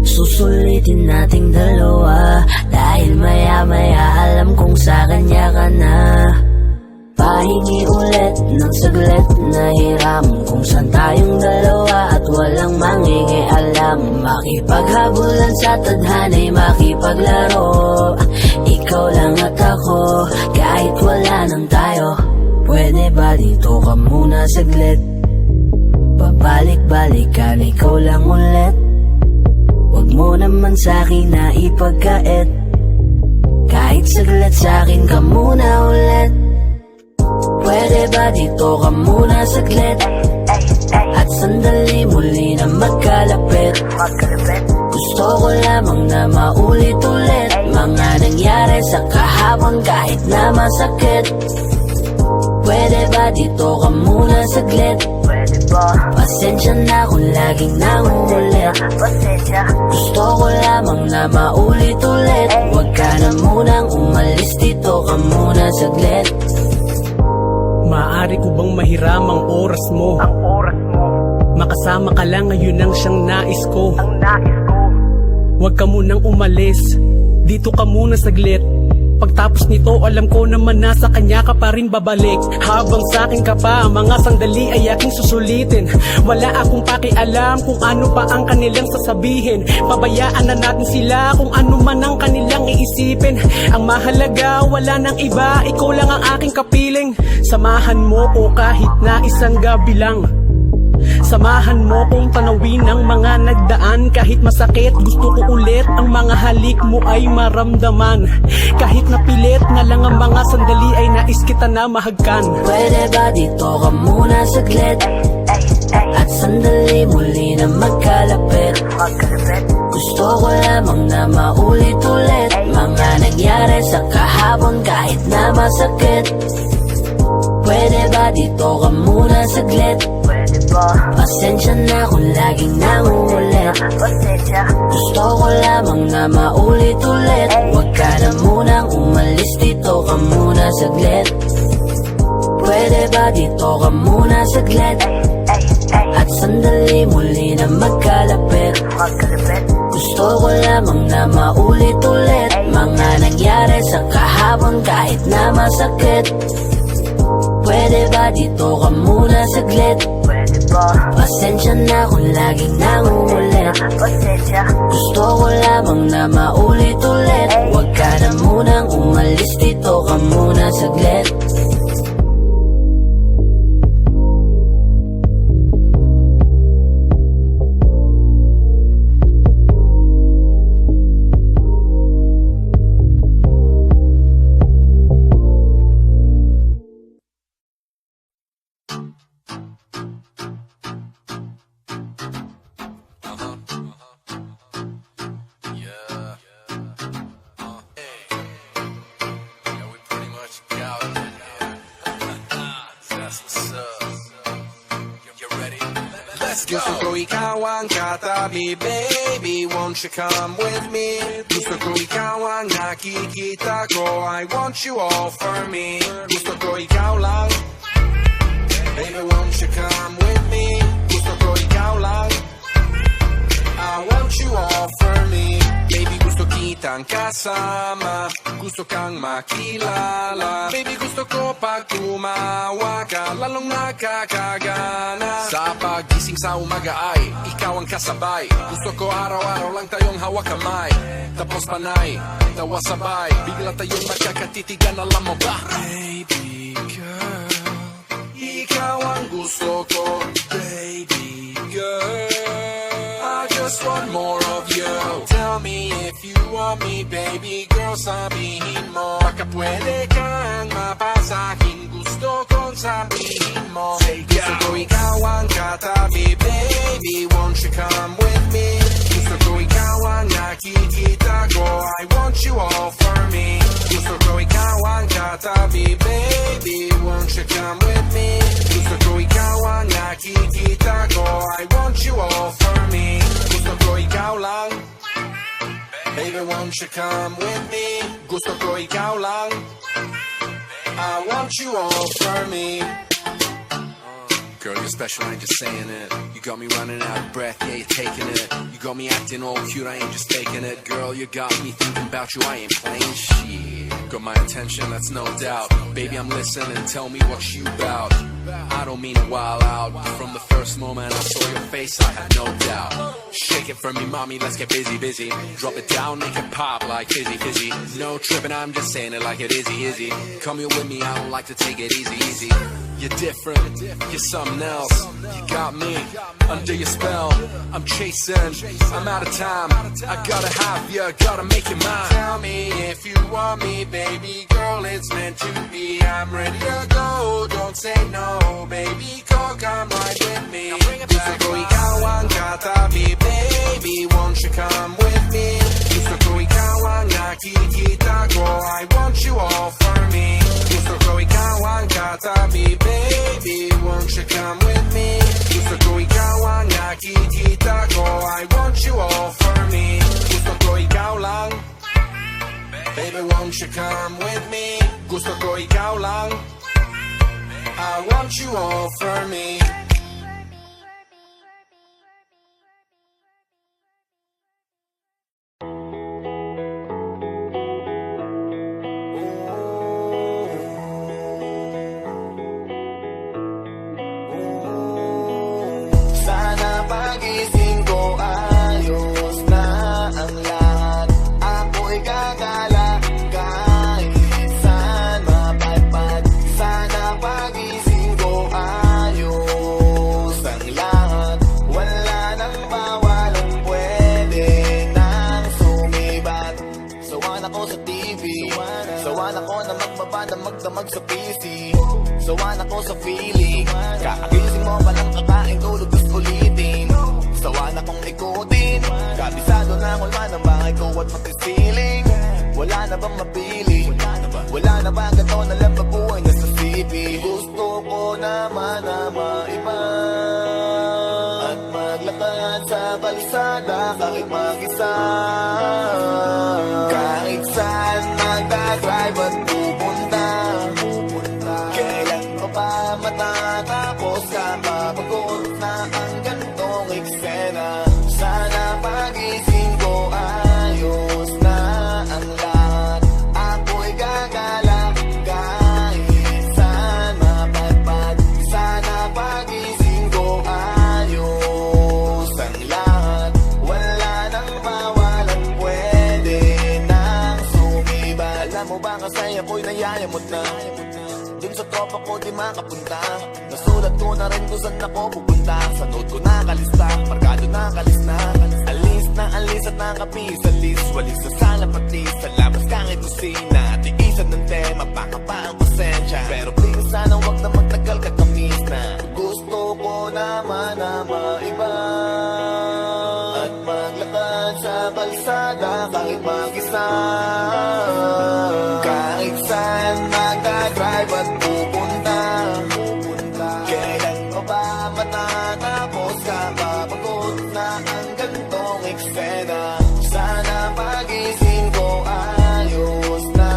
Susulitin nating dalawa, dahil maya-maya alam kong sa kanya ka na. Pahingi ulit ng saglit nahiram kung saan tayong dalawa at walang mangingialam. Makipaghabulan sa tadhana'y makipaglaro, ikaw lang at ako kahit wala nang tayo. Pwede ba dito ka muna saglit? Babalik-balikan ikaw lang ulit. Huwag mo naman sa'kin na ipagkait, kahit saglit sa'kin ka muna ulit. Pwede ba dito ka muna saglit? At sandali muli na magkalapit. Gusto ko lamang na maulit-ulit mga nangyari sa kahapon kahit na masakit. Pwede ba dito ka muna saglit? Pasensya na kung laging nanguulit. Gusto ko lamang na maulit-ulit. Huwag ka na munang umalis, dito ka muna saglit. Maaari ko bang mahiram ang oras mo? Makasama ka lang, ngayon ang siyang nais ko. Huwag ka munang umalis, dito ka muna saglit. Pagtapos nito, alam ko naman nasa kanya ka pa rin babalik. Habang sa'kin ka pa, mga sandali ay aking susulitin. Wala akong pakialam kung ano pa ang kanilang sasabihin. Pabayaan na natin sila kung ano man ang kanilang iisipin. Ang mahalaga, wala nang iba, ikaw lang ang aking kapiling. Samahan mo ko kahit na isang gabi lang. Samahan mo kong tanawin ang mga nagdaan. Kahit masakit, gusto ko ulit ang mga halik mo ay maramdaman. Kahit napilit na lang ang mga sandali ay nais kita na mahagkan. Pwede ba dito ka muna saglit? At sandali muli na magkalapit. Gusto ko lamang na maulit-ulit mga nangyari sa kahapon kahit na masakit. Pwede ba dito ka muna saglit? Pasensya na kung laging nanguulit. Gusto ko lamang na maulit-ulit. Huwag ka na munang umalis, dito ka muna saglit. Pwede ba dito ka muna saglit? At sandali muli na magkalapit. Gusto ko lamang na maulit-ulit mga nangyari sa kahapon kahit na masakit. Pwede ba dito ka muna saglit? Pasensya na kung laging nanguulit. Gusto ko lamang na maulit-ulit. Huwag ka na munang umalis, dito ka muna saglit. Gusto ko ikaw ang katabi, baby, won't you come with me? Gusto ko ikaw ang nakikita ko, I want you all for me. Gusto ko ikaw lang, baby, won't you come with me? Gusto ko ikaw lang, I want you all for me. Baby, gusto kitang kasama, gusto kang makilala. Baby, gusto ko pag tumawa ka, lalong nakakagana. Sa pagising sa umaga ay ikaw ang kasabay. Gusto ko araw-araw lang tayong hawak kamay, tapos panay, tawa sabay. Bigla tayong magkakatitigan, alam mo ba? Baby girl, ikaw ang gusto ko. Baby girl, I just want more of you. Tell me if you want me, baby girl, sabihin mo. Baka pwede kang mapasakin, gusto kong sabihin mo. Gusto ko ikaw ang katabi, baby, won't you come with me? Gusto ko ikaw ang nakikita ko, I want you all for me. Gusto ko ikaw ang katabi, baby, won't you come with me? Gusto ko ikaw ang nakikita ko, I want you all for me. Gusto ko ikaw lang, baby, won't you come with me? Gusto ko ikaw lang, I want you all for me. Girl, you're special, I ain't just saying it. You got me running out of breath, yeah, you're taking it. You got me acting all cute, I ain't just faking it. Girl, you got me thinking about you, I ain't playing shit. Got my attention, that's no doubt. Baby, I'm listening, tell me what you about. I don't mean to wild out. From the first moment I saw your face, I had no doubt. Shake it for me, mommy, let's get busy, busy. Drop it down, make it pop like fizzy, fizzy. No tripping, I'm just saying it like it is, easy. Come here with me, I don't like to take it easy, easy. You're different, you're something else. You got me under your spell. I'm chasing, I'm out of time. I gotta have you, gotta make you mine. Tell me if you want me, baby girl, it's meant to be. I'm ready to go, don't say no, baby, come right with me. Gusto ko ikaw ang katabi, baby, won't you come with me? Gusto ko ikaw ang nakikita ko, I want you all for me. Gusto ko ikaw ang katabi, baby, won't you come with me? Gusto ko ikaw ang nakikita ko, I want you all for me. Gusto ko ikaw lang, baby, won't you come with me? Gusto ko ikaw lang, I want you all for me. Sana pagising ko ayos na ang lahat. Ako'y gagala kahit saan mapagpag. Sana pagising ko ayos ang lahat. Wala nang bawalan, pwede nang sumibat. Sawan ako sa TV, sawan ako na magdamag sa PC. Sawan ako sa feeling, kakagising mo palang kakain tulog gusto ulitin. Sawan akong ikutin, kabisado na kung ang bahay ko at pati ceiling. Wala na bang mapili, wala na ba gato na lang babuhay na sa CP. Gusto ko naman na maiba at maglakad sa kalsada kahit mag-isa. Kahit saan magdadrive at pupunta, kailan pa ba matatapos? Kapapagod na ang gantong eksena. Sana pagising ko ayos na ang lahat. Ako'y gagala kahit saan mapagpag. Sana pagising ko ayos ang lahat. Wala nang mawalan, pwede nang sumibat. Alam mo ba kasi ako'y nayayamot na dun sa tropa ko di makapunta. Nasulat ko na rin kung saan ako pupunta. Sa note ko nakalista, markado nakalis na. Alis at nakapis sa list. Walis sa sala pati sa labas kahit kusina. Tiisan ng tema, baka pa ang pasensya. Pero please sana wag na magtagal katamis na. Gusto ko naman na maiba at maglakad sa kalsada kahit mag-isa. Kahit saan magdadrive at pupunta, kailan pa ba matatapos? Kapapagod na ang gantong eksena. Sana pagising ko ayos na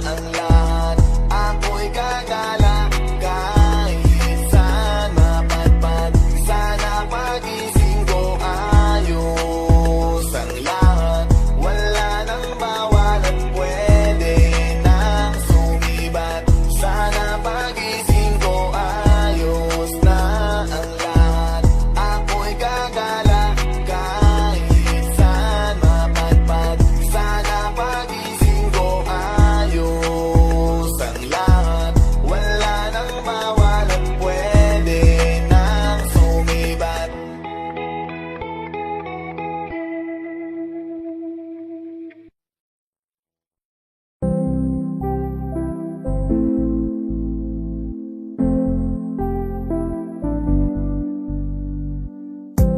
ang lahat. Ako'y gagala kahit saan mapagpag. Sana pagising ko ayos ang lahat. Wala nang bawalan, pwede nang sumibat. Sana pagising ko ayos na ang lahat. Ako'y gagala kahit saan mapagpag. Sana pagising ko ayos ang lahat. Wala nang bawalan, pwede nang sumibat.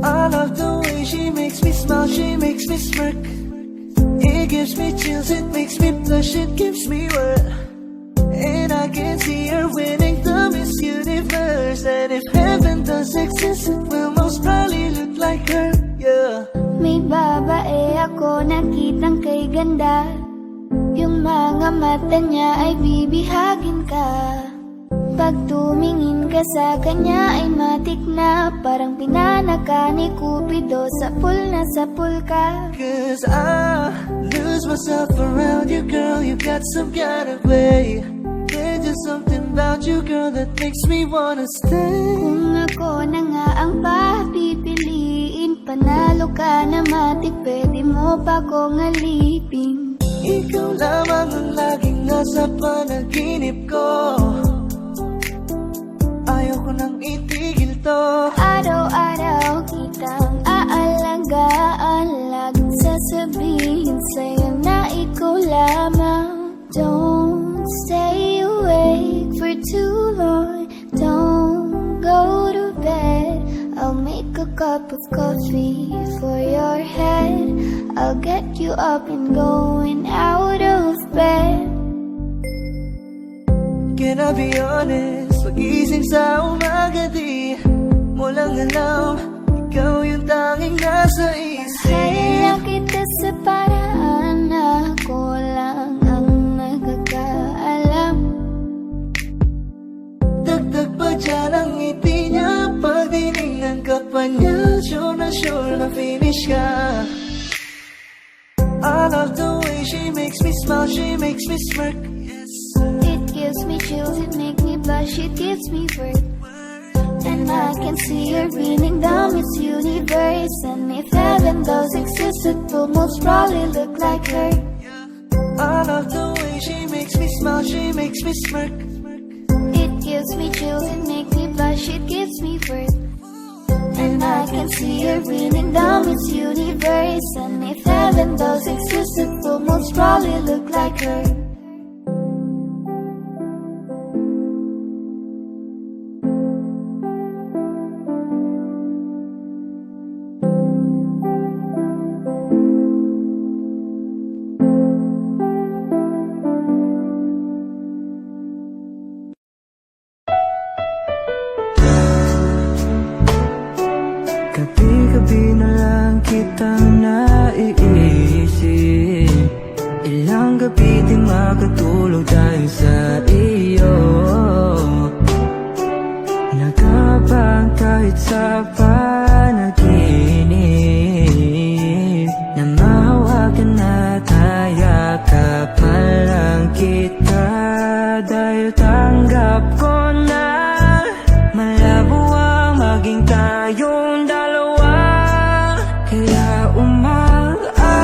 I love the way she makes me smile, she makes me smirk. It gives me chills, it makes me blush, it gives me wet. And I can see her winning the Miss Universe. And if heaven does exist, it will most probably look like her, yeah. May babae ako nakitang kay ganda. Yung mga mata niya ay bibihagin ka. Pag tumingin ka sa kanya ay matik na. Parang pinanaka ni Cupido, sa pool ka. Cause I lose myself around you, girl. You got some kind of way. There's just something about you, girl, that makes me wanna stay. Kung ako na nga ang papipiliin, panalo ka na matik, pwede mo pa kong alipin. Ikaw lamang ang laging nasa panaginip ko. Ayoko nang itigil to. Araw-araw kitang aalagaan, laging sasabihin sa'yo na ikaw lamang. Don't stay awake for too long, don't go to bed. I'll make a cup of coffee for your head, I'll get you up and going out of bed. Can I be honest? Pag-ising sa umaga di mo lang alam, ikaw yung tanging nasa isip. Kaya kita sa paraan na ako lang ang nagkakaalam. Dagdag pa dyan ang ngiti niya, pag dinignan ka pa niya, sure na finish ka. I love the way she makes me smile, she makes me smirk. It gives me chills, it makes me blush, it gives me worth. And I can see her breathing down Miss Universe. And if heaven does exist, it will most probably look like her. I love the way she makes me smile, she makes me smirk. It gives me chills, it makes me blush, it gives me worth. And I can see her breathing down Miss Universe. And if heaven does exist, it will most probably look like her. Gabi-gabi na lang kitang naiisip. Ilang gabi di makatulog dahil sa iyo. Nagabang kahit sa panaginip, na mahawakan at hayakapan lang kita. Dahil tanggap ko na malabo ang maging tayong dalawa. Kaya umaasa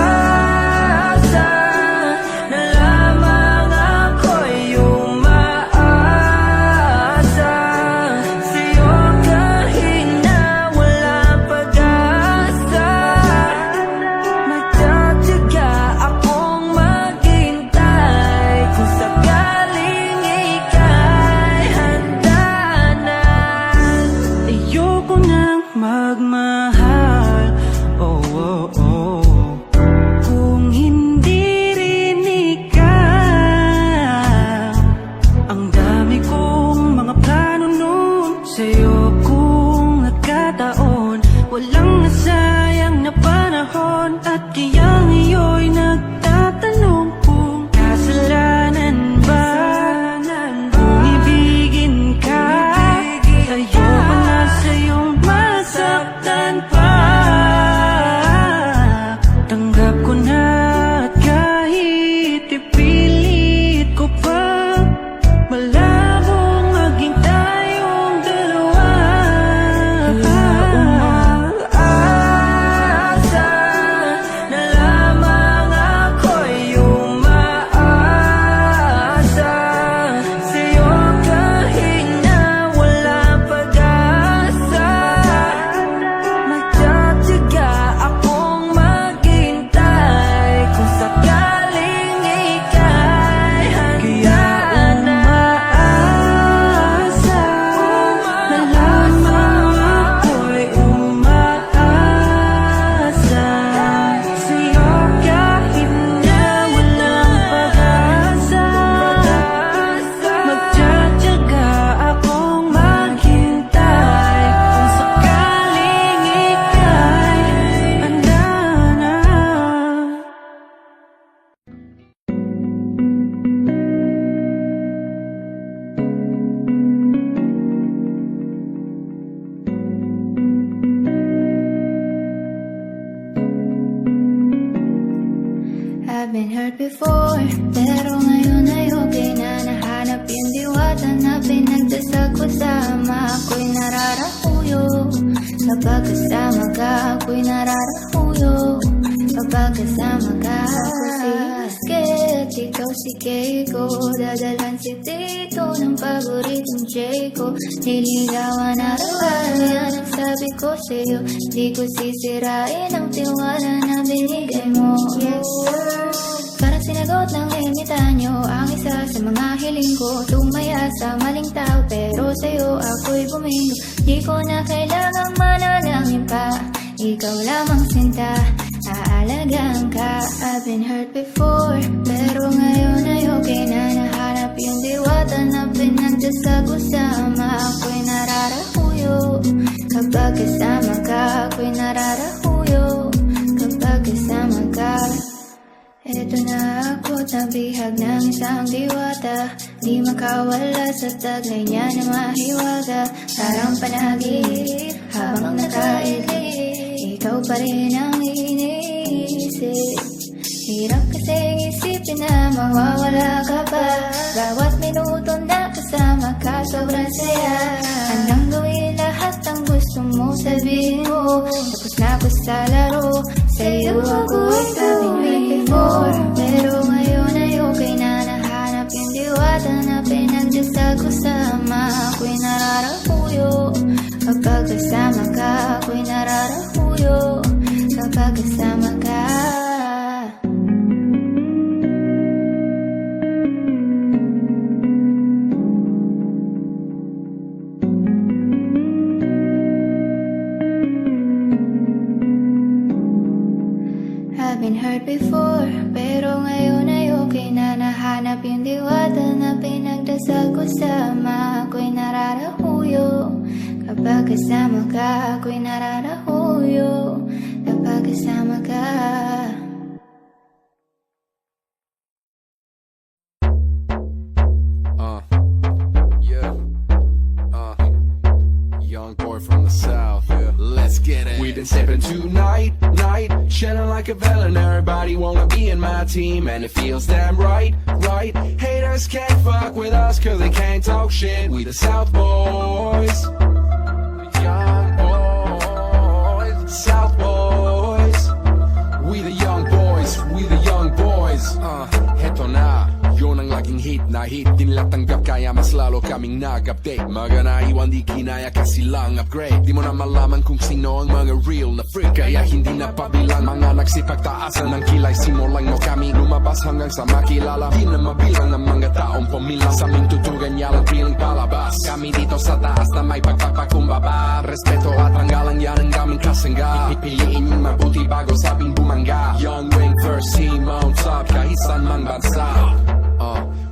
na lamang ako'y umaasa sa'yo kahit na walang pag-asa. Nagtatyaga akong maghintay kung sakaling ika'y handa na. Ayoko nang magmahal, oh, oh, oh, kung hindi rin ikaw. Ang dami kong mga plano nun sa'yo kung nagkataon. Walang nasayang na panahon, at kaya ngayon'y nagtatanong kung kasalanan ba kung ibigin ka. Ayoko na sa'yong masaktan pa. Tanggap ko na at kahit ipilit ko pa, malabong maging tayong dalawa. Kaya umaasa na lamang ako'y umaasa sa'yo kahit na walang pag-asa. Nagtatyaga akong maghintay kung sakaling ika'y handa na. Umaasa na lamang ako'y umaasa sa'yo kahit na walang pag-asa. Magtsatsaga akong maghintay kung sakaling ika'y handa na. I've been hurt before, pero ngayon ay okay na. Nahanap yung diwata na Kapag kasama ka, ako'y nararahuyo. Kapag kasama ka, ako si Basket, ikaw si Keiko. Dadalhan si Tito ng paboritong Jayco. Niligawan na raw, yan ang sabi ko sa'yo. Di ko sisirain ang tiwala na binigay mo. Yes sir. Parang sinagot ng ermitanyo ang isa sa mga hiling ko. Tumaya sa maling tao pero sa'yo ako'y bumingo. Di ko na kailangang manalangin pa, ikaw lamang sinta, aalagaan ka. I've been hurt before, pero ngayon ay okay na. Nahanap yung diwata na pinagdasal ko sama. Ako'y nararahuyo kapag kasama ka. Ako'y nararahuyo kapag kasama ka. Eto na ako, nabihag ng isang diwata. Di makawala sa taglay niya na mahiwaga. Parang panagip habang nakailip, ikaw pa rin ang iniisip. Hirap kasing isipin na mawawala ka pa. Bawat minuto na kasama ka, sobrang saya. Handang gawin lahat ang gusto mo, sabihin mo. Tapos na ako sa laro, sa'yo ako ay sabing before. Pero ngayon ay okay na. Nahanap yung diwata na pinagdasal ko sama. Ako'y nararahuyo kapag kasama ka. Ako'y nararahuyo kapag kasama ka. I've been hurt before, pero ngayon ay okay na. Nahanap yung diwata na pinagdasal ko sama. Ako'y nararahuyo kapag kasama ka. Ako'y nararahuyo kapag kasama ka. Young boy from the south, let's get it. We've been sipping tonight, chilling like a villain. Everybody wanna be in my team, and it feels damn right. Haters can't fuck with us, cause they can't talk shit. We the South Boys, young boys, South Boys. We the young boys, we the young boys. Heto na, yun ang laging hit na hit. Di nila tanggap kaya mas lalo kaming nag-update. Mga naiwan di kinaya kasi lang upgrade. Di mo na malaman kung sino ang mga real na freak. Kaya hindi na pabilang mga nagsipagtaasan ng kilay. Simulan mo kami lumabas hanggang sa makilala. Di na mabilang ng mga taong pumila. Sa aming tutugan yalang piling palabas. Kami dito sa taas na may pagpapakumbaba. Respeto at tanggalang yan ang aming kasangga. Ipiliin yung mabuti bago sabing bumangga. Young wing first team on top kahit saan mang bansa.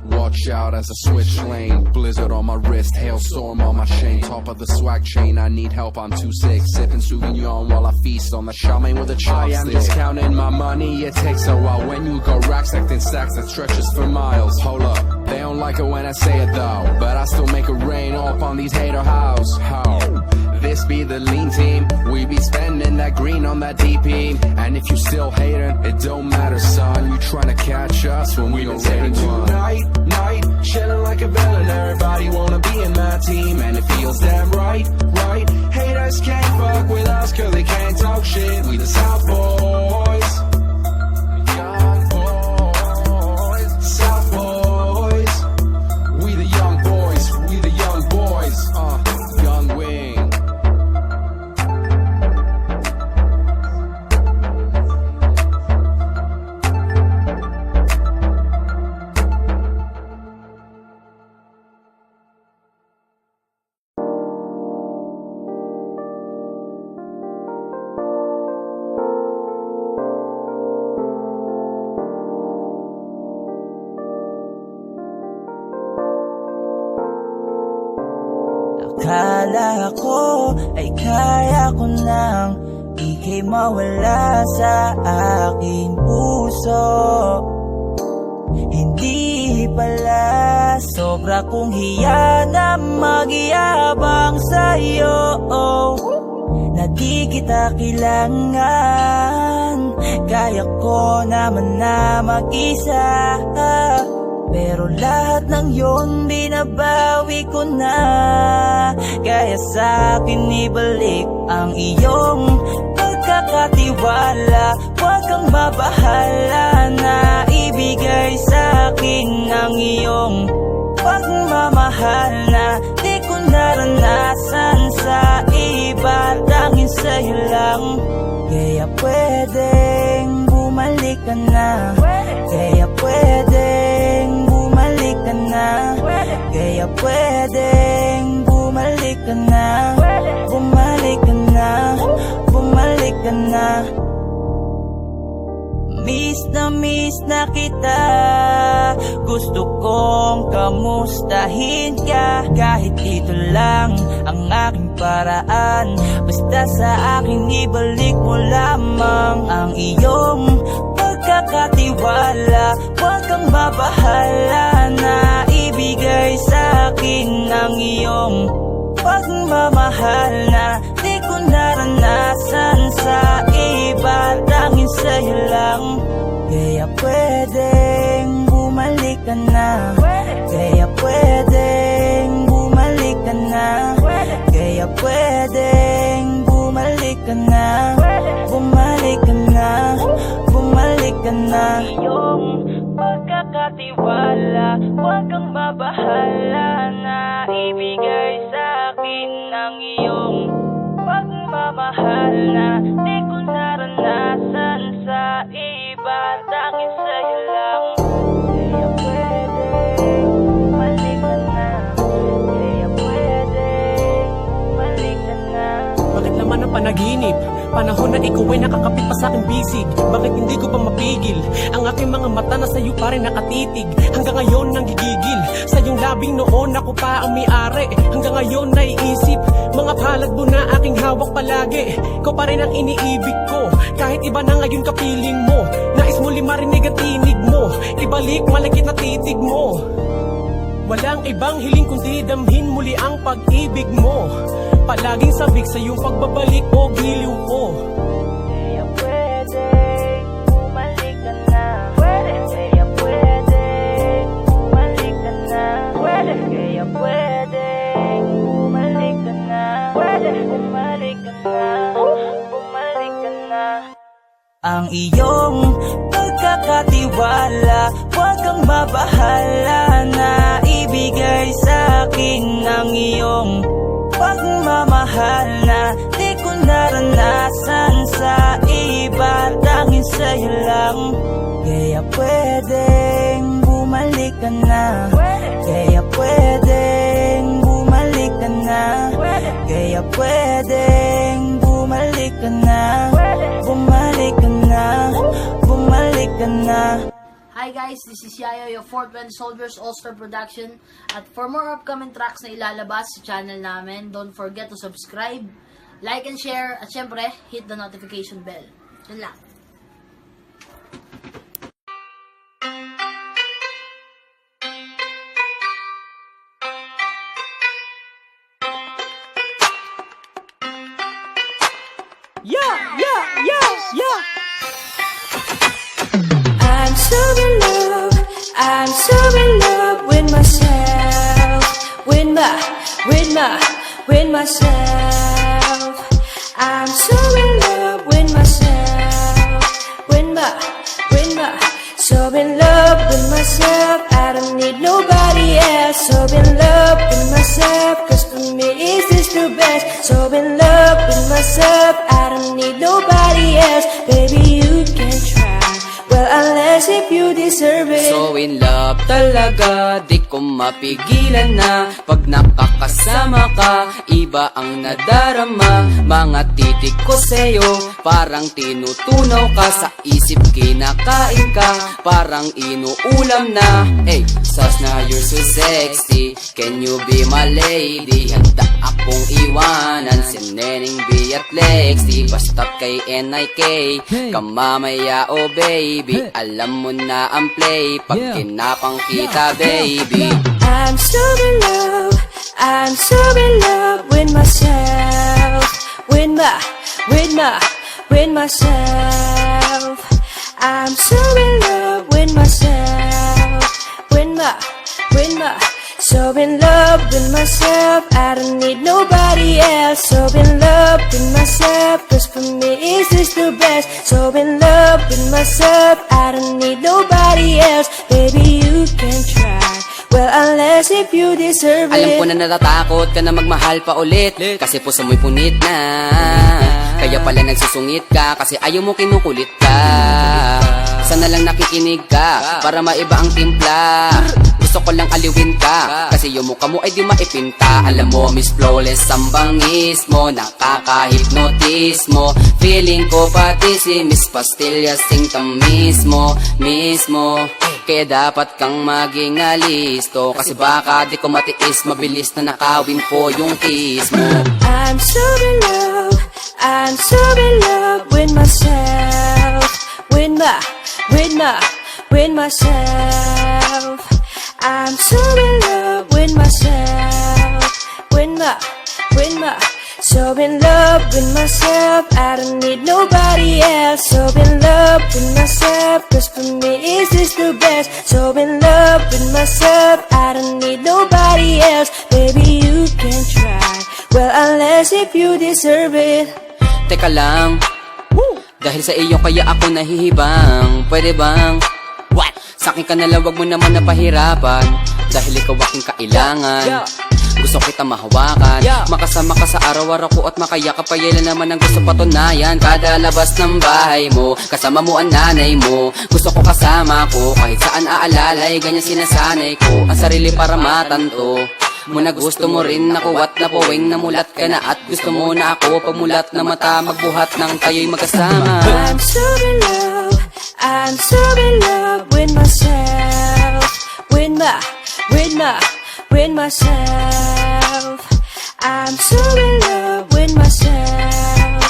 Watch out as I switch lane. Blizzard on my wrist, hailstorm on my chain. Top of the swag chain, I need help, I'm too sick. Sipping Sauvignon while I feast on the shaman with a chopstick. I am just counting my money, it takes a while. When you go racks, acting stacks that stretches for miles. Hold up, they don't like it when I say it though, but I still make it rain up on these hater house. How? This be the lean team, we be spending that green on that DP. And if you still hating, it don't matter son. You tryna catch us when we don't ready tonight, chilling like a villain. Everybody wanna be in my team, and it feels damn right. Haters can't fuck with us cause they can't talk shit. We the South Boys, young boys, South Boys. We the young boys, we the young boys. Young wing. Akala ko ay kaya ko nang ika'y mawala sa aking puso. Hindi pala, sobra kong hiya na magyabang sa'yo. Na di kita kailangan, kaya ko naman na mag-isa. Pero lahat ng yon binabawi ko na. Kaya sa akin ibalik ang iyong pagkakatiwala. Huwag kang mabahala na ibigay sa akin ang iyong pagmamahal na di ko naranasan sa iba, tanging sa'yo lang. Kaya pwedeng bumalik ka na. Kaya pwedeng bumalik ka na. Kaya pwedeng bumalik ka na. Bumalik ka na. Bumalik ka na. Miss na kita. Gusto kong kamustahin ka. Kahit ito lang ang aking paraan. Basta sa akin ibalik mo lamang ang iyong pagkakatiwala. Huwag kang mabahala na ibigay sa akin ang iyong pagmamahal na di ko naranasan sa iba, tanging sa'yo lang. Kaya pwedeng bumalik ka na. Kaya pwedeng bumalik ka na. Kaya pwedeng bumalik ka na. Bumalik ka na. Bumalik ka na. Iyong pagkakatiwala, huwag kang mabahala na ibigay sa akin ang iyong pagmamahal na di ko naranasan sa iba, tanging sa'yo lang. Kaya pwedeng bumalik ka na. Kaya pwedeng bumalik ka na. Bakit naman ang panaginip? Panahon na ikaw ay nakakapit pa sa aking bisig. Bakit hindi ko pa mapigil? Ang aking mga mata na sa'yo pa rin nakatitig. Hanggang ngayon nang gigigil. Sa iyong labing noon ako pa ang may-ari. Hanggang ngayon naiisip mga palad mo na aking hawak palagi. Ikaw pa rin ang iniibig ko. Kahit iba na ngayon kapiling mo. Nais mo marinig at tinig mo. Ibalik malagkit na titig mo. Walang ibang hiling kundi damhin muli ang pag-ibig mo. Palaging sabik sa iyong pagbabalik o giliw ko. Kaya pwedeng bumalik ka na. Kaya pwedeng bumalik ka na. Kaya pwedeng bumalik ka na. Bumalik ka na. Bumalik ka na. Ang iyong pagkakatiwala, huwag kang mabahala na ibigay sa akin ang iyong pagmamahal na di ko naranasan sa iba, tanging sa'yo lang. Kaya pwedeng bumalik ka na. Kaya pwedeng bumalik ka na. Kaya pwedeng bumalik ka na. Bumalik ka na. Bumalik ka na. Hi guys, this is Yayo, your Fort Bend Soldiers All-Star Production. At for more upcoming tracks na ilalabas sa channel namin, don't forget to subscribe, like and share, at syempre, hit the notification bell. Yun lang. I'm so in love with myself, with myself. I'm so in love with myself, so in love with myself. I don't need nobody else. So in love with myself, 'cause for me is this the best. So in love with myself, I don't need nobody else. Baby, you can try. Well, unless if you deserve it. So in love talaga, di ko mapigilan na. Pag nakakasama ka, iba ang nadarama. Mga titik ko sa'yo, parang tinutunaw ka. Sa isip kinakain ka, parang inuulam na. Hey, sus na you're so sexy, can you be my lady? Handa akong iwanan si Neneng B at Lexi. Basta kay NIK, kamamaya oh baby. Alam mo na ang play pag kinapang kita baby. I'm so in love, I'm so in love with myself, with myself. I'm so in love with myself, So in love with myself, I don't need nobody else. So in love with myself, cause for me is this the best. So in love with myself, I don't need nobody else. Baby, you can try, well unless if you deserve it. Alam ko na natatakot ka na magmahal pa ulit, kasi puso mo'y punit na. Kaya pala nagsusungit ka, kasi ayaw mo kinukulit ka. Sana lang nakikinig ka, para maiba ang timpla. Gusto ko lang aliwin ka, kasi yung mukha mo ay di maipinta. Alam mo, Miss Flawless, ang bangis mo, nakaka-hypnotis mo. Feeling ko pati si Miss Pastillas singtam mismo. Kaya dapat kang maging alisto, kasi baka di ko matiis, mabilis na nakawin ko yung kiss mo. I'm so in love with myself, with myself. I'm so in love with myself, so in love with myself, I don't need nobody else. So in love with myself, cause for me is this the best. So in love with myself, I don't need nobody else. Baby, you can try, well unless if you deserve it. Teka lang, dahil sa iyo kaya ako nahihibang. Pwede bang sa'kin ka nalang, wag mo naman napahirapan, dahil ikaw aking kailangan. Gusto kita mahawakan, makasama ka sa araw-araw ko, at makayakap pa yela naman ang gusto patunayan. Kada labas ng bahay mo, kasama mo ang nanay mo. Gusto ko kasama ko, kahit saan aalalay, ganyan sinasanay ko ang sarili para matanto mo na gusto mo rin ako, at napuwing namulat ka na, at gusto mo na ako pagmulat na mata, magbuhat ng tayo'y magkasama. I'm so in love with myself, with myself. I'm so in love with myself,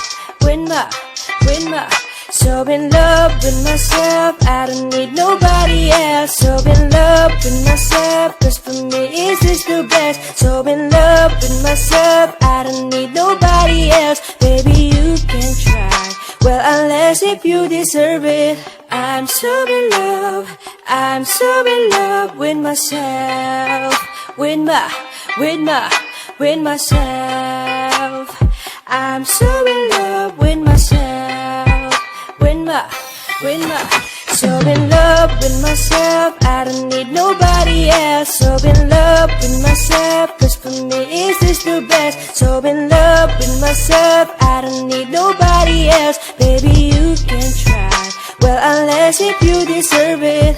so in love with myself, I don't need nobody else. So in love with myself, cause for me is this the best. So in love with myself, I don't need nobody else. Baby, you can try, well unless if you deserve it. I'm so in love with myself, with myself. I'm so in love with myself, so in love with myself, I don't need nobody else. So in love with myself, cause for me is this the best. So in love with myself, I don't need nobody else. Baby, you can try, well unless if you deserve it.